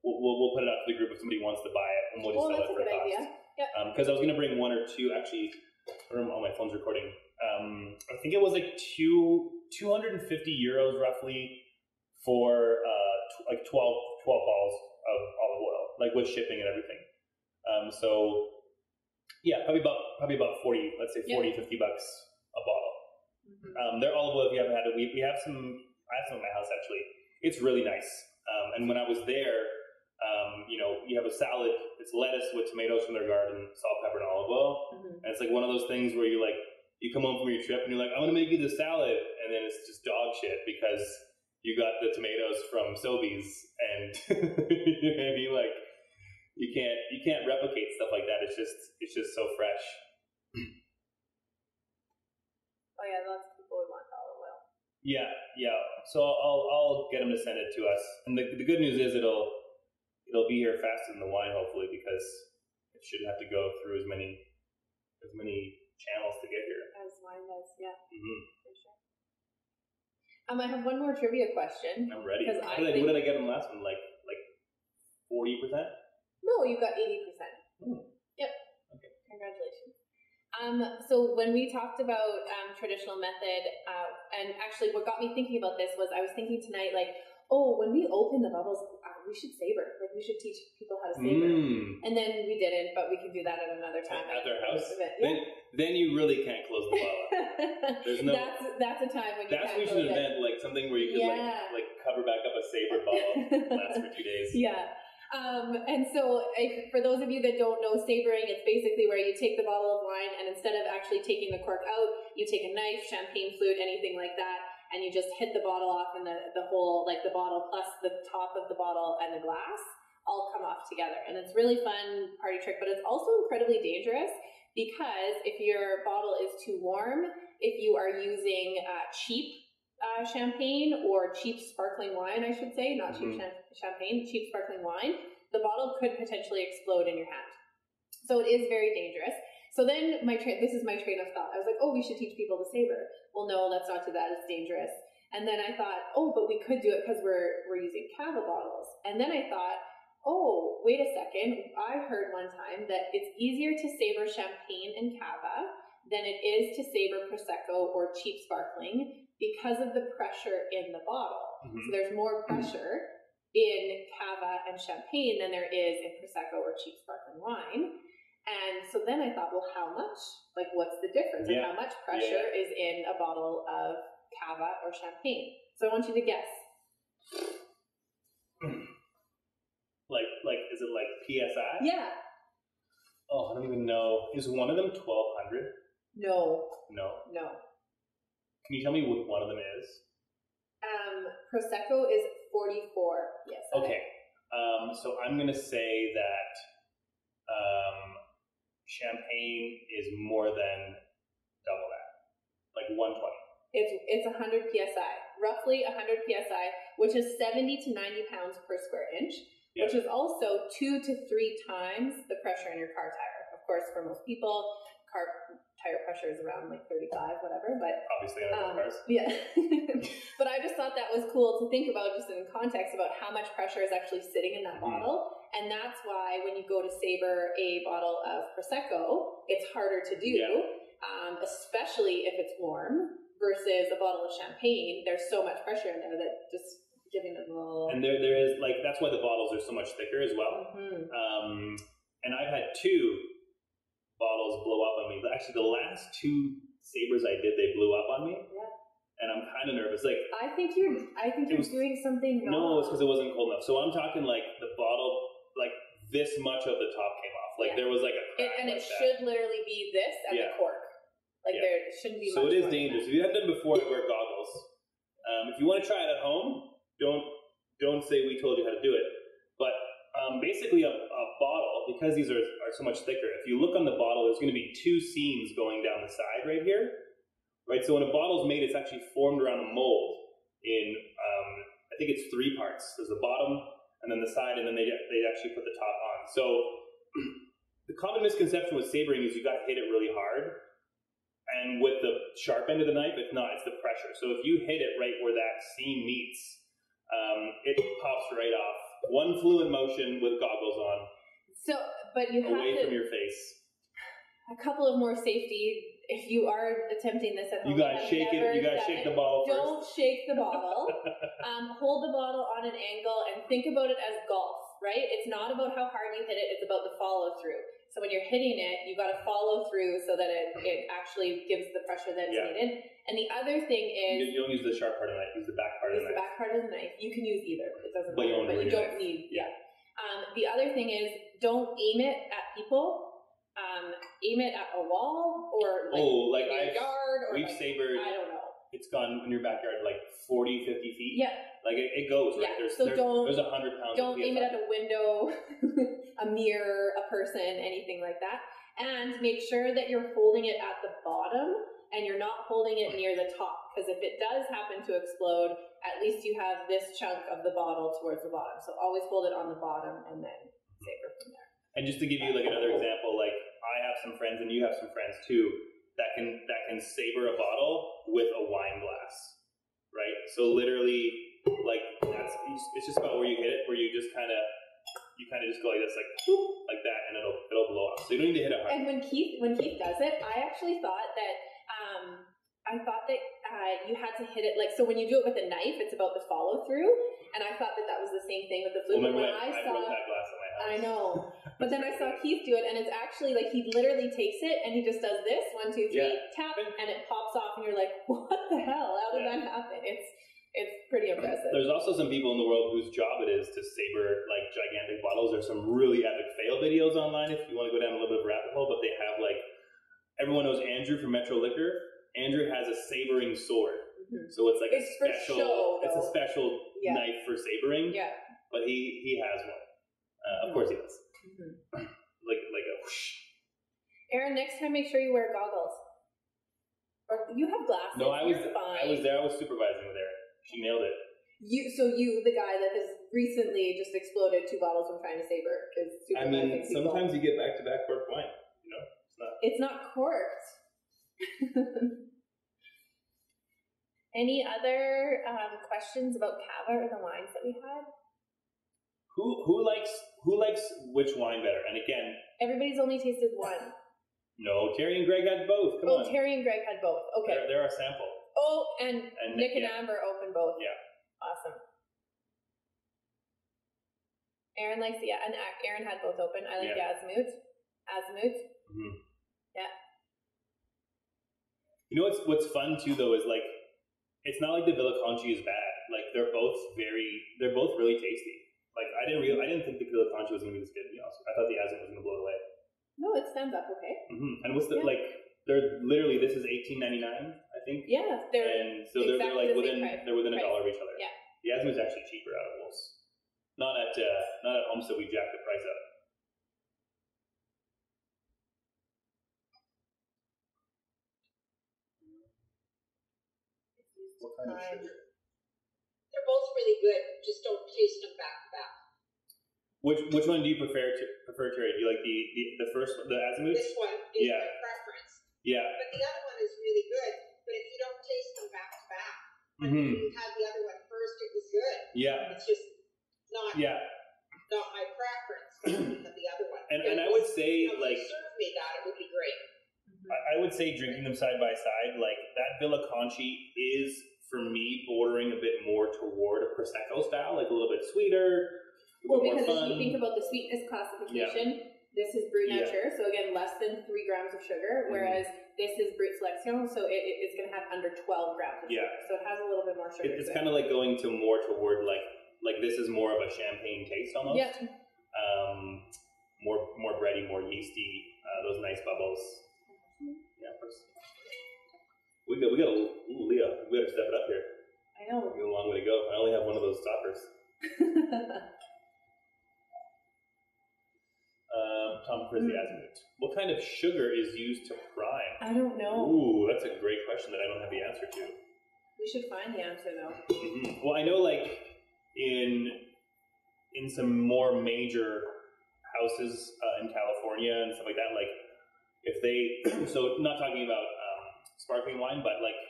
we'll put it out to the group if somebody wants to buy it, and we'll just sell it for a cost. Idea. Yep. Because I was going to bring one or two actually. Oh, my phone's recording. I think it was like 250 euros roughly for like 12 bottles of olive oil, like with shipping and everything. So yeah, probably about 40, let's say 40, $50 a bottle. Their olive oil, if you haven't had it, we have some. I have some at my house actually. It's really nice. And when I was there, you have a salad. It's lettuce with tomatoes from their garden, salt, pepper, and olive oil. And it's like one of those things where you come home from your trip and you're like, I want to make you the salad, and then it's just dog shit because you got the tomatoes from Sobeys, and maybe like you can't replicate stuff like that. It's just so fresh. Oh yeah, lots of people would want olive oil. Yeah. So I'll get them to send it to us. And the good news is it'll be here faster than the wine, hopefully, because it shouldn't have to go through as many channels to get here. As wine does, yeah. Mm-hmm. For sure. I have one more trivia question. I'm ready. What did I get in the last one? Like 40%? No, you got 80%. Yep. Okay. Congratulations. So when we talked about traditional method, and actually what got me thinking about this was I was thinking tonight, like, oh, when we open the bubbles, we should saber. Like, we should teach people how to saber. And then we didn't, but we can do that at another time. At their house? Yeah. Then you really can't close the bottle. There's no. That's a time when you That's can't we should invent, like something where you could like cover back up a saber bottle, lasts for 2 days. Yeah. And so for those of you that don't know sabering, it's basically where you take the bottle of wine and instead of actually taking the cork out, you take a knife, champagne flute, anything like that, and you just hit the bottle off and the whole, like the bottle plus the top of the bottle and the glass all come off together. And it's really fun party trick, but it's also incredibly dangerous because if your bottle is too warm, if you are using cheap champagne or cheap sparkling wine, I should say, not cheap champagne, cheap sparkling wine, the bottle could potentially explode in your hand. So it is very dangerous. So then this is my train of thought. I was like, oh, we should teach people to saber. Well, no, let's not do that. It's dangerous. And then I thought, oh, but we could do it because we're using Cava bottles. And then I thought, oh, wait a second. I heard one time that it's easier to saber champagne and Cava than it is to saber Prosecco or cheap sparkling because of the pressure in the bottle. So there's more pressure in Cava and champagne than there is in Prosecco or cheap sparkling wine. And so then I thought, well, how much? Like, what's the difference? And how much pressure is in a bottle of Cava or champagne? So I want you to guess. Like, is it like PSI? Yeah. Oh, I don't even know. Is one of them 1,200? No. No. Can you tell me what one of them is? Prosecco is 44 PSI. Okay. So I'm going to say that champagne is more than double that, like 120. It's 100 psi, roughly 100 psi, which is 70 to 90 pounds per square inch, which is also 2 to 3 times the pressure in your car tire. Of course, for most people, car tire pressure is around like 35, whatever. But obviously, I don't know cars. Yeah. But I just thought that was cool to think about, just in context about how much pressure is actually sitting in that bottle. And that's why when you go to saber a bottle of Prosecco, it's harder to do, especially if it's warm, versus a bottle of champagne. There's so much pressure in there that just giving it a little... And there is, like, that's why the bottles are so much thicker as well. And I've had 2 bottles blow up on me. Actually, the last 2 sabers I did, they blew up on me. Yeah. And I'm kind of nervous. Like, I think you're doing something wrong. No, it's because it wasn't cold enough. So I'm talking like the bottle, like this much of the top came off. Like there was like a crack. And it should literally be this and the cork. Like there shouldn't be much. So it is dangerous. If you haven't done before, wear goggles. If you want to try it at home, don't say we told you how to do it. But basically a bottle, because these are so much thicker, if you look on the bottle, there's going to be 2 seams going down the side right here. Right, so when a bottle's made, it's actually formed around a mold in, I think it's 3 parts. There's the bottom, and then the side, and then they actually put the top on. So the common misconception with sabering is you got to hit it really hard, and with the sharp end of the knife, it's not. It's the pressure. So if you hit it right where that seam meets, it pops right off. One fluid motion with goggles on. So, but you have away from your face. A couple of more safety. If you are attempting this at home, you gotta shake it. You gotta shake the bottle first. Don't shake the bottle. Hold the bottle on an angle and think about it as golf, right? It's not about how hard you hit it. It's about the follow through. So when you're hitting it, you got to follow through so that it actually gives the pressure that's needed. And the other thing is... You don't use the sharp part of the knife. Use the back part of the knife. Use the back part of the knife. You can use either. It doesn't matter. But you don't need... The other thing is, don't aim it at people. Aim it at a wall or like in a yard or we've sabered. I don't know. It's gone in your backyard like 40, 50 feet. Yeah. Like it goes, right? Yeah. There's 100 pounds. Don't aim it at a window, a mirror, a person, anything like that. And make sure that you're holding it at the bottom and you're not holding it near the top, because if it does happen to explode, at least you have this chunk of the bottle towards the bottom. So always hold it on the bottom and then savor from there. And just to give you like another example, like I have some friends and you have some friends too that can savor a bottle with a wine glass, right? So literally, like it's just about where you hit it, where you kind of just go like this, like whoop, like that, and it'll blow up. So you don't need to hit it hard. And when Keith does it, I actually thought that you had to hit it like, so when you do it with a knife, it's about the follow through, and I thought that was the same thing with the flute. Well, I broke that glass in my house. I know, but then I saw Keith do it, and it's actually like he literally takes it and he just does this 1, 2, 3, tap, and it pops off, and you're like, what the hell? How did that happen? It's pretty impressive. There's also some people in the world whose job it is to savor like gigantic bottles. There's some really epic fail videos online if you want to go down a little bit of a rabbit hole, but they have like, everyone knows Andrew from Metro Liquor. Andrew has a savoring sword. Mm-hmm. So it's like a special knife for savoring. Yeah. But he has one. Of course he does. Mm-hmm. like a whoosh. Aaron, next time make sure you wear goggles. Or you have glasses. No, I was there. I was supervising with Aaron. She nailed it. You, the guy that has recently just exploded 2 bottles from trying to savor, is I mean, sometimes you get back-to-back corked wine. You know, it's not corked. Any other questions about Cava or the wines that we had? Who likes which wine better? And again, everybody's only tasted one. No, Terry and Greg had both. Come on. Terry and Greg had both. Okay. They're our sample. Oh, and Nick and Amber opened both. Yeah. Awesome. Aaron likes and Aaron had both open. I like the Azimut. Mm-hmm. Yeah. You know what's fun too though is like, it's not like the Villa Conchi is bad. Like they're both really tasty. Like I didn't think the Villa Conchi was gonna be this good. To be honest, I thought the Azimut was gonna blow it away. No, it stands up okay. Mm-hmm. And what's the they're literally, this is $18.99, I think. Yeah, they're like within $1 of each other. Yeah. The Azimut is actually cheaper out of Wolves. Not at Homestead, we jacked the price up. What kind of sugar? They're both really good. Just don't taste them back to back. Which one do you prefer, Terry? Do you like the first, the Azimut? This one is my preference. Yeah. But the other one is really good. But if you don't taste them back to back, mm-hmm. you had the other one first, it was good. Yeah. It's just not my preference of the other one. And I would say, if you served me that, it would be great. I would say drinking them side by side, like that Villa Conchi is, for me, bordering a bit more toward a Prosecco style, like a little bit sweeter. Well, because if you think about the sweetness classification, this is Brut Nature, so again, less than 3 grams of sugar, whereas this is Brut Selection, so it's going to have under 12 grams of sugar. So it has a little bit more sugar. It's kind of like going to more toward like this is more of a champagne taste almost. Yeah. More bready, more yeasty, those nice bubbles. Yeah, of course. We got Leah. We got to step it up here. I know. We got a long way to go. I only have one of those stoppers. Tom prefers the Azimut. What kind of sugar is used to prime? I don't know. Ooh, that's a great question that I don't have the answer to. We should find the answer though. Mm-hmm. Well, I know like in some more major houses in California and stuff like that, like if they so not talking about sparkling wine, but like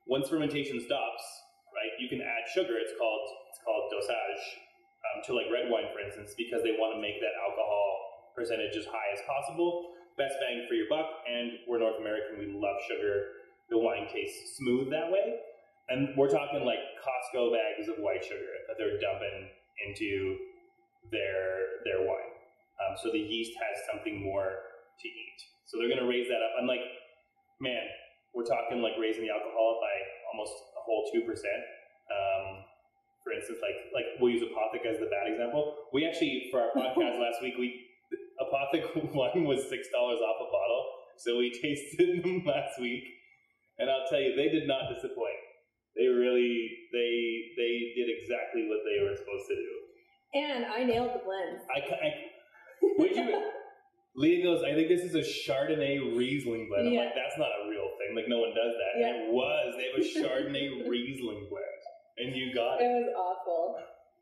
once fermentation stops, right, you can add sugar. It's called dosage to like red wine, for instance, because they want to make that alcohol percentage as high as possible. Best bang for your buck. And we're North American, we love sugar. The wine tastes smooth that way. And we're talking like Costco bags of white sugar that they're dumping into their wine. So the yeast has something more to eat. So they're going to raise that up. I'm like, man, we're talking like raising the alcohol by almost a whole 2%. For instance, like we'll use Apothic as the bad example. We actually, for our podcast last week, Apothic wine was $6 off a bottle. So we tasted them last week. And I'll tell you, they did not disappoint. They really, they did exactly what they were supposed to do. And I nailed the blends. Would you, Leah goes, I think this is a Chardonnay Riesling blend. I'm Yeah. like, that's not a real thing. Like, no one does that. Yeah. And it was. They have a Chardonnay Riesling blend. And you got It it. was awful.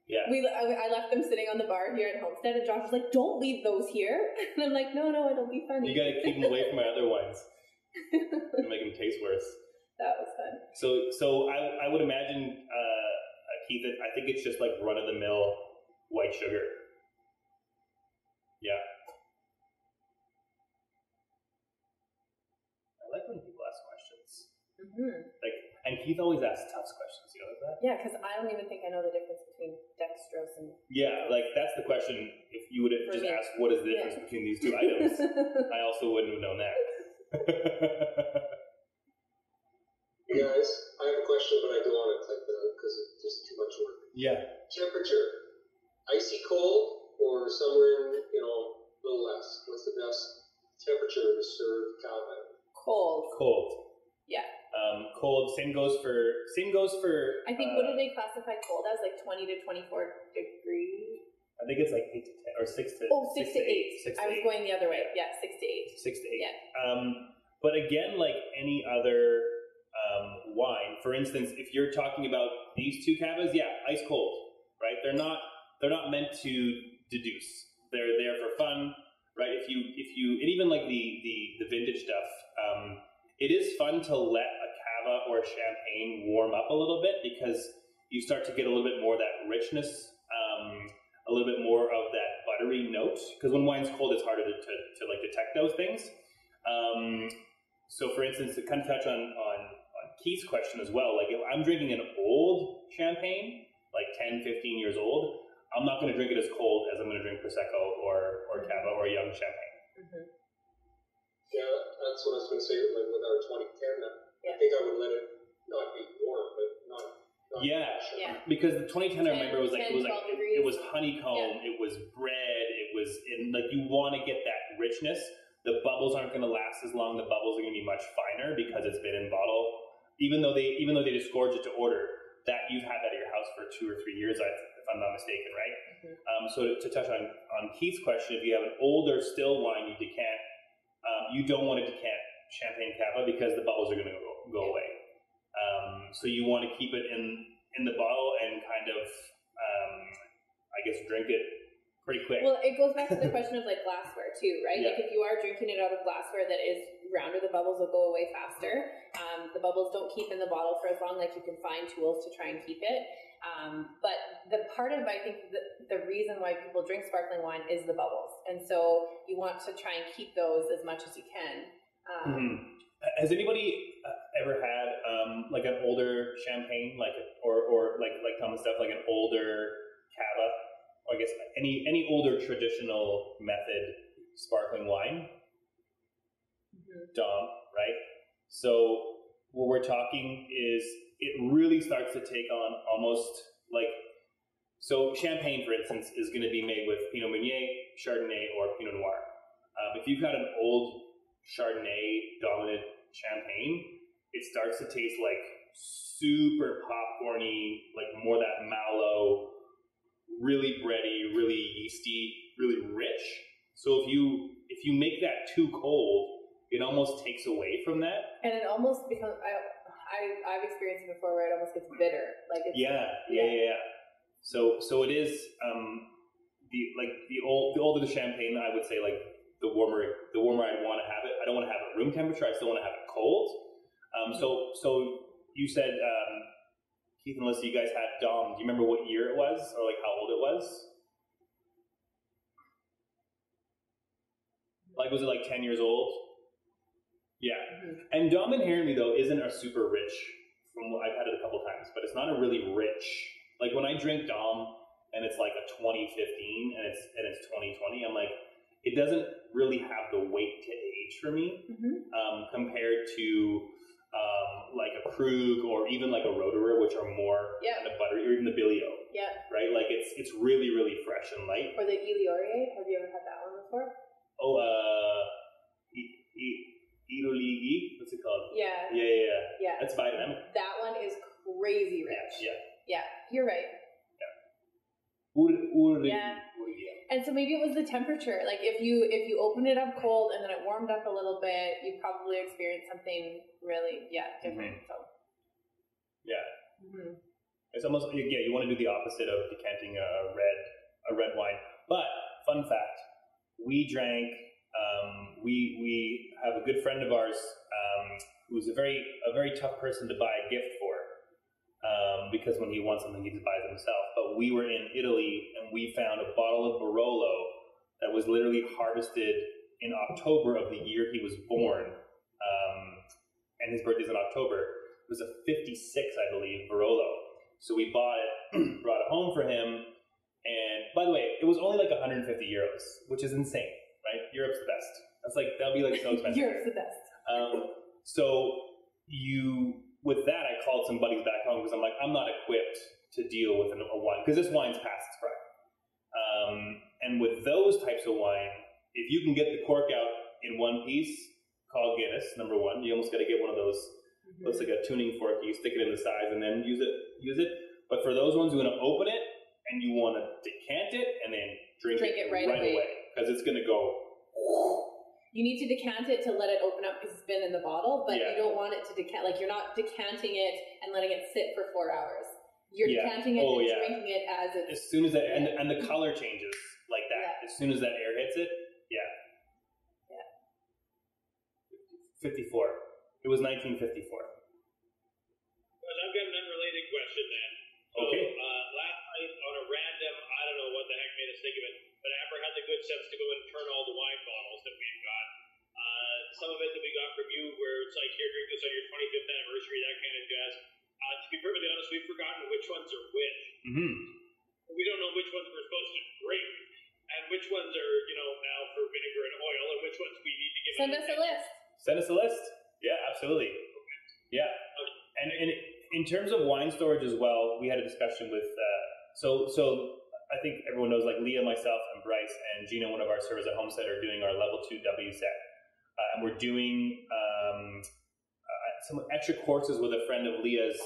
Yeah. I left them sitting on the bar here at Homestead, and Josh was like, don't leave those here. And I'm like, no, it'll be funny. You got to keep them away from my other wines. And make them taste worse. That was fun. So I would imagine, Keith, I think it's just like run-of-the-mill white sugar. Yeah. I like when people ask questions. Mm-hmm. And Keith always asks tough questions. You know that? Yeah, because I don't even think I know the difference between dextrose and... Yeah, like that's the question. If you would have just asked, what is the difference between these two items? I also wouldn't have known that. Hey guys, I have a question, but I don't want to type it out because it's just too much work. Yeah. Temperature, icy cold or somewhere in, a little less? What's the best temperature to serve cava? Cold. Yeah. Cold. Same goes for. I think, what do they classify cold as? Like 20 to 24 degrees? I think it's like 8 to 10 or 6 to. Oh, 6 to 8. I was going the other way. Yeah, 6 to 8. 6 to 8. Yeah. But again, like any other wine, for instance, if you're talking about these two cavas, yeah, ice cold, right? They're not meant to deduce. They're there for fun, right? If you and even like the vintage stuff, it is fun to let a cava or a champagne warm up a little bit because you start to get a little bit more of that richness, a little bit more of that buttery note. Because when wine's cold, it's harder to like detect those things. So for instance, to kind of touch on Keith's question as well, like if I'm drinking an old champagne, like 10, 15 years old, I'm not going to drink it as cold as I'm going to drink Prosecco or Cava or a young champagne. Mm-hmm. Yeah, that's what I was going to say. Like with our 2010, I think I would let it not be warm, but not yeah, sure. Because the 2010 I remember was like 10, it was honeycomb, it was bread, it was like you want to get that richness. The bubbles aren't going to last as long. The bubbles are going to be much finer because it's been in bottle. Even though they disgorge it to order, that you've had that at your house for 2 or 3 years, if I'm not mistaken, right? Mm-hmm. So to touch on Keith's question, if you have an older still wine you decant, you don't want to decant champagne cava because the bubbles are going to go away. So you want to keep it in the bottle and kind of, I guess, drink it pretty quick. Well, it goes back to the question of like glassware too, right? Yeah. Like if you are drinking it out of glassware that is rounder, the bubbles will go away faster. The bubbles don't keep in the bottle for as long. Like you can find tools to try and keep it. But the part of, I think, the reason why people drink sparkling wine is the bubbles. And so you want to try and keep those as much as you can. Has anybody ever had like an older champagne, or like Thomas stuff, like an older cava, or I guess any older traditional method sparkling wine? Dom, right? So what we're talking is it really starts to take on almost like, so champagne, for instance, is going to be made with Pinot Meunier, Chardonnay, or Pinot Noir. If you've got an old Chardonnay dominant champagne, it starts to taste like super popcorny, like more that mallow, really bready, really yeasty, really rich. So if you make that too cold, it almost takes away from that. And it almost becomes, I've experienced it before where it almost gets bitter. Like it's, yeah. So it is, the older the champagne, I would say, like the warmer I want to have it. I don't want to have it room temperature. I still want to have it cold. So you said, Keith and Alyssa, you guys had Dom. Do you remember what year it was, or like how old it was? Like, was it like 10 years old? Yeah. And Dom inherently, though, isn't a super rich, from what I've had it a couple times, but it's not a really rich, like when I drink Dom and it's like a 2015 and it's 2020, I'm like, it doesn't really have the weight to age for me, compared to like a Krug or even like a Roederer, which are more kind of buttery, or even the Bilio. Yeah. Right? Like it's really, really fresh and light. Or the Iliorier. Have you ever had that one before? Oh, Iroligi, what's it called? Yeah. That's biodynamic. That one is crazy rich. Yeah. You're right. Yeah. And so maybe it was the temperature. Like if you open it up cold and then it warmed up a little bit, you probably experienced something really different. So it's almost you want to do the opposite of decanting a red wine. But fun fact, we drank. We have a good friend of ours who's a very tough person to buy a gift for. Because when he wants something, he just buys it himself. But we were in Italy, and we found a bottle of Barolo that was literally harvested in October of the year he was born, and his birthday's in October. It was a 56, I believe, Barolo. So we bought it, brought it home for him, and by the way, it was only like 150 euros, which is insane, right? Europe's the best. That'll be like so expensive. Europe's the best. With that, I called some buddies back home because I'm like, I'm not equipped to deal with a wine because this wine's past its prime. And with those types of wine, if you can get the cork out in one piece, call Guinness, number one. You almost got to get one of those, looks like a tuning fork. You stick it in the sides and then use it. But for those ones who want to open it and you want to decant it and then drink it right away because it's going to go. You need to decant it to let it open up because it's been in the bottle, but you don't want it to decant. Like you're not decanting it and letting it sit for 4 hours. You're decanting it and drinking it as it's... As soon as that, and the color changes like that. As soon as that air hits it, 54. It was 1954. Well, I've got an unrelated question then. Okay. Last night on a random, I don't know what the heck made us think of it, but Amber had the good sense to go and turn all the wine bottles that we had got. Some of it that we got from you where it's like, here, drink this on your 25th anniversary, that kind of jazz. To be perfectly honest, we've forgotten which ones are which. We don't know which ones we're supposed to drink and which ones are, now for vinegar and oil and which ones we need to give. Send us a list. Send us a list. Yeah, absolutely. Yeah. And in terms of wine storage as well, we had a discussion with, so I think everyone knows, like Leah, myself, and Bryce, and Gina, one of our servers at Homestead, are doing our level 2 W set. And we're doing some extra courses with a friend of Leah's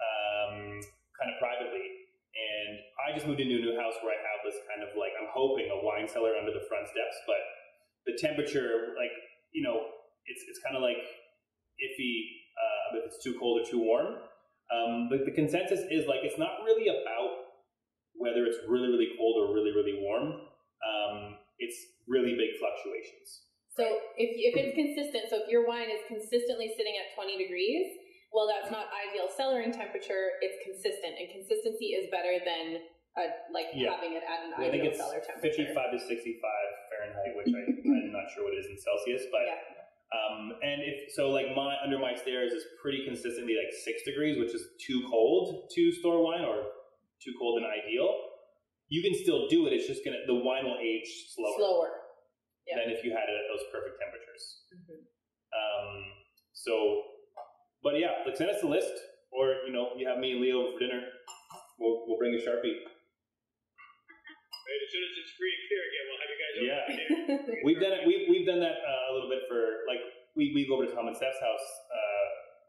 kind of privately. And I just moved into a new house where I have this kind of like, I'm hoping a wine cellar under the front steps, but the temperature, like, it's kind of like iffy if it's too cold or too warm. The consensus is like, it's not really about whether it's really, really cold or really, really warm. It's really big fluctuations. So if it's consistent, so if your wine is consistently sitting at 20 degrees, well, that's not ideal cellaring temperature. It's consistent, and consistency is better than having it at an ideal cellar temperature. 55 to 65 Fahrenheit, which I'm not sure what it is in Celsius, but and if so, like under my stairs is pretty consistently like 6 degrees, which is too cold to store wine or too cold and ideal. You can still do it. It's just the wine will age slower. Than if you had it at those perfect temperatures. But yeah, like send us a list, or you have me and Leo over for dinner. We'll bring a Sharpie. Right, as soon as it's free and clear again, we'll have you guys over for dinner. We've done it. We've done that a little bit for like we go over to Tom and Steph's house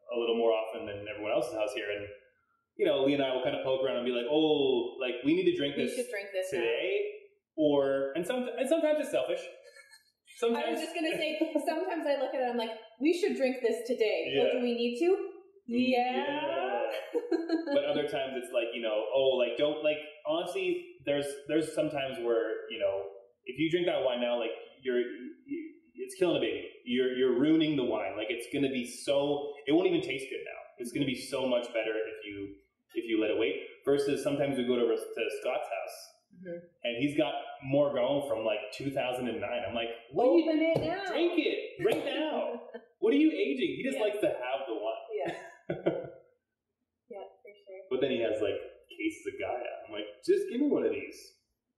a little more often than everyone else's house here, and Lee and I will kind of poke around and be like, oh, like we need to drink this. We should drink this today, and sometimes it's selfish. Sometimes. I was just going to say, sometimes I look at it and I'm like, we should drink this today. Well, do we need to? Yeah. But other times it's like, don't, like, honestly, there's sometimes where, if you drink that wine now, like, it's killing a baby. You're ruining the wine. Like, it's going to be it won't even taste good now. It's going to be so much better if you let it wait. Versus sometimes we go to Scott's house. And he's got more going from like 2009. I'm like, open it now. Drink it right now. What are you aging? He just likes to have the wine. Yeah, for sure. But then he has like cases of Gaia. I'm like, just give me one of these.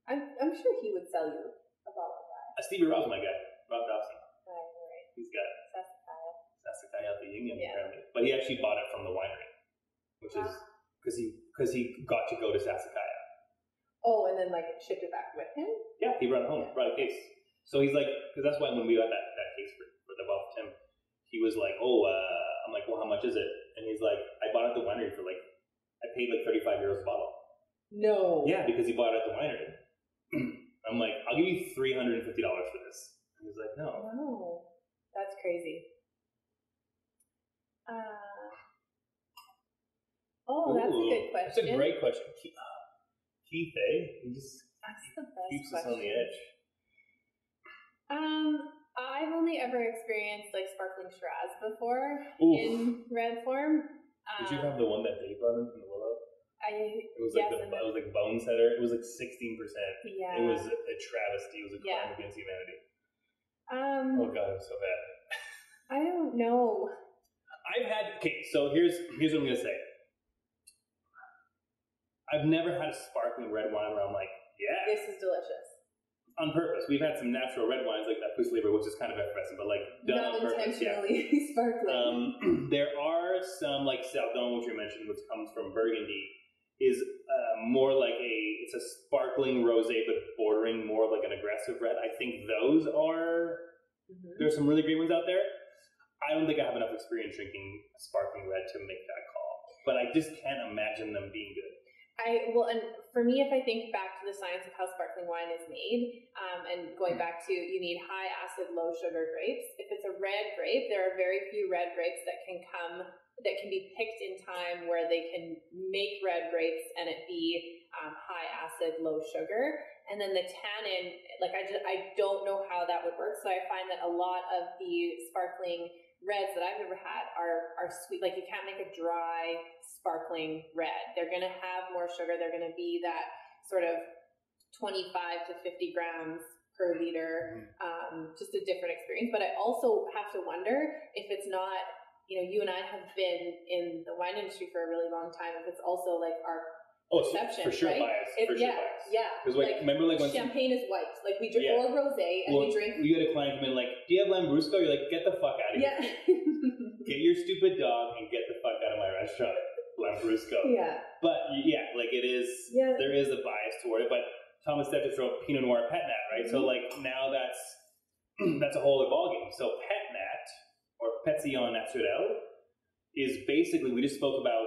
I'm sure he would sell you a bottle of Gaia. Stevie Rob's my guy, Rob Dawson. Right. He's got Sassicaia out the Yingin apparently, but he actually bought it from the winery, which is because he got to go to Sassicaia. Oh, and then like shipped it back with him? Yeah, he brought it home, brought a case. So he's like, because that's why when we got that case for the bottle for Tim, he was like, I'm like, well, how much is it? And he's like, I bought it at the winery for like, I paid like 35 euros a bottle. No. Yeah, because he bought it at the winery. I'm like, I'll give you $350 for this. And he's like, no. No, that's crazy. That's a good question. That's a great question. Keith, He just that's the best keeps question. us on the edge. I've only ever experienced like sparkling Shiraz before Oof. in red form. Did you have the one that they brought in from the Willow? It was yes, like it was like bone setter. It was like 16%. Yeah. It was a travesty. It was a crime against humanity. Oh god, it was so bad. I don't know. So here's what I'm gonna say. I've never had a sparkling red wine where I'm like, yeah, this is delicious. On purpose. We've had some natural red wines like that Pussy Libre, which is kind of effervescent, but like done on purpose. Yeah. Sparkling. There are some like Saldon, which you mentioned, which comes from Burgundy, is more like it's a sparkling rosé, but bordering more like an aggressive red. I think those are. There's some really great ones out there. I don't think I have enough experience drinking sparkling red to make that call, but I just can't imagine them being good. And for me, if I think back to the science of how sparkling wine is made, and going back to you need high acid, low sugar grapes. If it's a red grape, there are very few red grapes that can be picked in time where they can make red grapes and it be high acid, low sugar. And then the tannin, like I don't know how that would work. So I find that a lot of the sparkling reds that I've ever had are sweet. Like you can't make a dry sparkling red. They're going to have more sugar. They're going to be that sort of 25 to 50 grams per liter, just a different experience. But I also have to wonder if it's not, you and I have been in the wine industry for a really long time, if it's also like our perception, for sure, right? Bias. Bias. Yeah. Because remember when champagne is white, like we drink or rosé, and we drink. You had a client come in like, "Do you have Lambrusco?" You're like, "Get the fuck out of here! Get your stupid dog and get the fuck out of my restaurant, Lambrusco." Yeah. But like it is. Yeah. There is a bias toward it, but Thomas Stepp just wrote Pinot Noir Pet Nat, right? So like now that's a whole other ballgame. So Pet Nat or Pétillant Naturel is basically, we just spoke about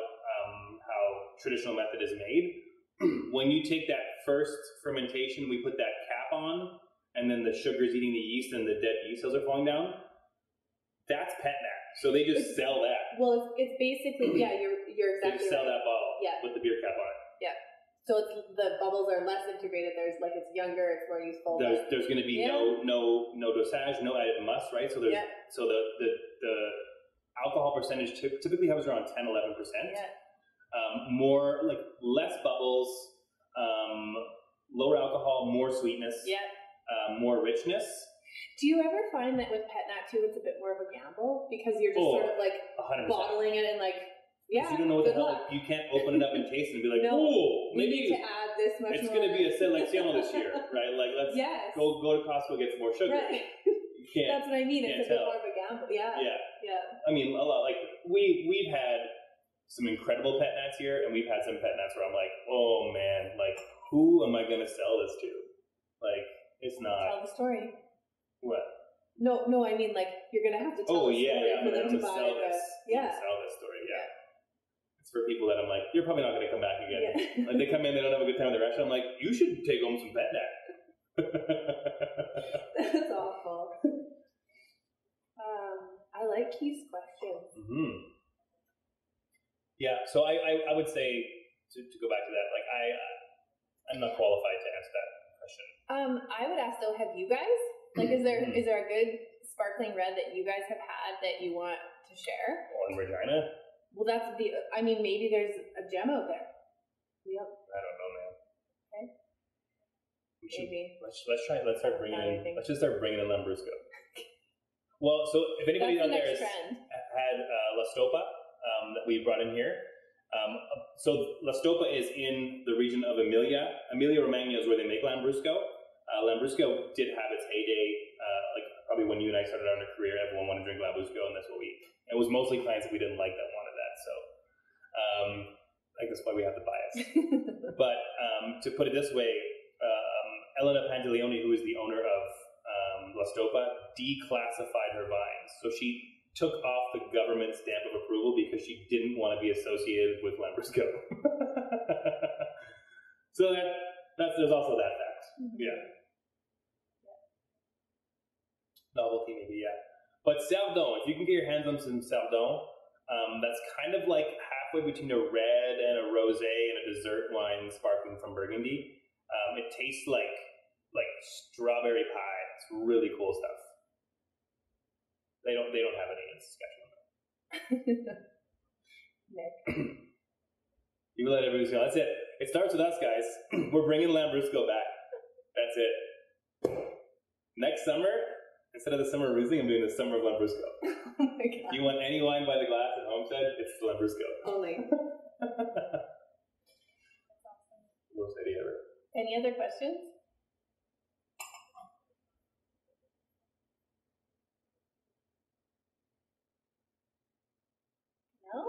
how traditional method is made. When you take that first fermentation, we put that cap on, and then the sugar's eating the yeast and the dead yeast cells are falling down. That's Pet Nat. So they just sell that. Well, it's basically, you're exactly They just sell right. that bottle with the beer cap on it. Yeah. So the bubbles are less integrated. It's younger, it's more useful. There's going to be no dosage, no added must, right? So the alcohol percentage typically hovers around 10-11%. Yeah. More like less bubbles, lower alcohol, more sweetness. Yeah. More richness. Do you ever find that with Pet Nat too, it's a bit more of a gamble because you're just sort of like 100%. bottling it and like. Yeah, you don't know what the hell. You can't open it up and taste it and be like, "Oh, maybe we need to add this much. It's going to be a selection this year, right? Like, let's go to Costco and get some more sugar." Right. You can't. That's what I mean. It's a bit more of a gamble. Yeah. Yeah. I mean, a lot. Like we've had some incredible Pet Nats here, and we've had some Pet Nats where I'm like, "Oh man, like who am I going to sell this to?" Like, it's not. Tell the story. What? No. I mean, like you're going to have to tell. Oh yeah. For them to buy sell this. Yeah. Sell this story. Yeah. For people that I'm like, you're probably not going to come back again. Yeah. Like they come in, they don't have a good time at the restaurant. I'm like, you should take home some Pet Nat. That's awful. I like Keith's questions. Yeah, so I would say to go back to that, like I'm not qualified to answer that question. I would ask though, have you guys is there a good sparkling red that you guys have had that you want to share? On Regina. Well, maybe there's a gem out there. Yep. I don't know, man. Okay. Maybe. Let's just start bringing in Lambrusco. Well, so if anybody out there has had La Stopa that we brought in here, so La Stopa is in the region of Emilia. Emilia-Romagna is where they make Lambrusco. Lambrusco did have its heyday, like probably when you and I started our career, everyone wanted to drink Lambrusco, and that's what it was mostly clients that we didn't like that wanted that. So I think that's why we have the bias. But to put it this way, Elena Pantaleone, who is the owner of La Stopa, declassified her vines. So she took off the government stamp of approval because she didn't want to be associated with Lambrusco. So there's also that fact. Yeah. Novelty, maybe, yeah. But Sardon, if you can get your hands on some Sardon, that's kind of like halfway between a red and a rosé and a dessert wine sparkling from Burgundy. It tastes like strawberry pie. It's really cool stuff. They don't have any in Saskatchewan. Nick. You let everybody go. That's it. It starts with us, guys. We're bringing Lambrusco back. That's it. Next summer, instead of the summer of Riesling, I'm doing the summer of Lambrusco. Oh my god. If you want any wine by the glass at Homestead, it's Lambrusco. Only. Worst idea ever. Any other questions? No?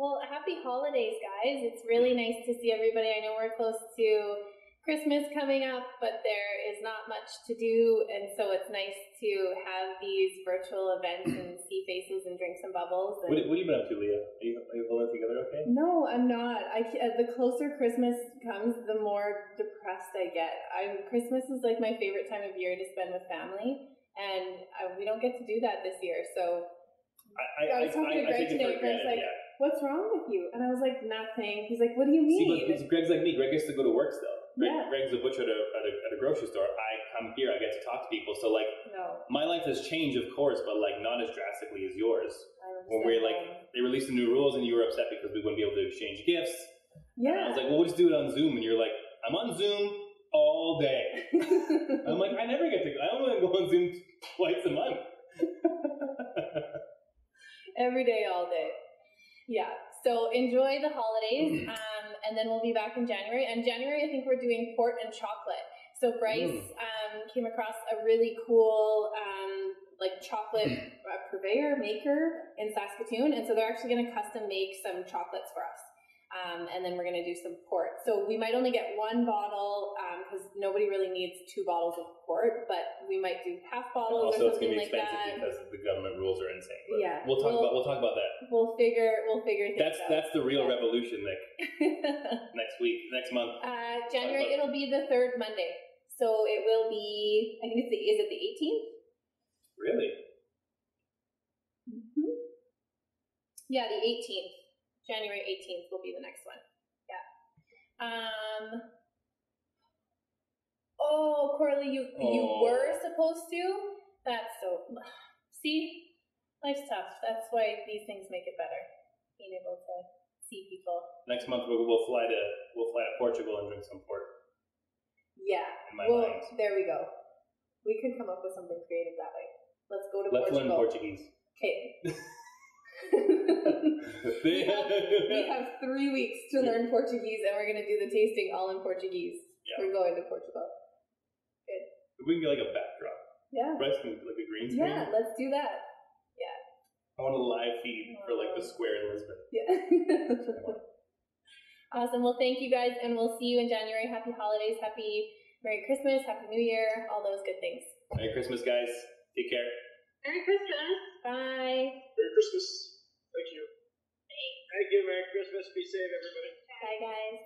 Well, happy holidays, guys. It's really nice to see everybody. I know we're close to Christmas coming up, but there is not much to do, and so it's nice to have these virtual events and see faces and drink some bubbles. And What have you been up to, Leah? Are you holding it together okay? no, I'm not. The closer Christmas comes, the more depressed I get. Christmas is like my favorite time of year to spend with family, and we don't get to do that this year. So I was talking to Greg today, and Greg's like, "What's wrong with you?" And I was like, "Nothing." He's like, "What do you mean?" See, but Greg's like me. Greg gets to go to work still. Yeah. Greg's a butcher at a grocery store. I come here, I get to talk to people. So like, No. my life has changed, of course, but like not as drastically as yours. When we're like, they released the new rules and you were upset because we wouldn't be able to exchange gifts. Yeah. And I was like, well, we'll just do it on Zoom. And you're like, I'm on Zoom all day. I'm like, I never get to. I only go on Zoom twice a month. Every day, all day. Yeah. So enjoy the holidays, and then we'll be back in January. And January, I think we're doing port and chocolate. So Bryce came across a really cool like chocolate purveyor maker in Saskatoon, and so they're actually going to custom make some chocolates for us. And then we're going to do some port. So we might only get one bottle because nobody really needs 2 bottles of port, but we might do half bottles Also, or it's something going to be like expensive that. because the government rules are insane. But Yeah, we'll talk about that. We'll figure things out. That's the real revolution, Nick. Next month. January, it'll be the 3rd Monday. So it will be, I think is it the 18th? Really? Mm-hmm. Yeah, the 18th. January 18th will be the next one. Yeah. Oh, Corley, you were supposed to? That's so... See? Life's tough. That's why these things make it better. Being able to see people. Next month we'll fly to Portugal and drink some port. Yeah. Mind. There we go. We could come up with something creative that way. Let's go to Let's Portugal. learn Portuguese. Okay. we have 3 weeks to learn Portuguese, and we're going to do the tasting all in Portuguese. Yeah. We're going to Portugal. Good. We can get like a backdrop. Yeah. Bryce can like a green screen. Yeah, let's do that. Yeah. I want a live feed for like the square in Lisbon. Yeah. Awesome. Well, thank you guys, and we'll see you in January. Happy holidays, happy Merry Christmas, Happy New Year, all those good things. Merry Christmas, guys. Take care. Merry Christmas. Bye. Merry Christmas. Thank you. Thank you. Merry Christmas. Be safe, everybody. Bye, guys.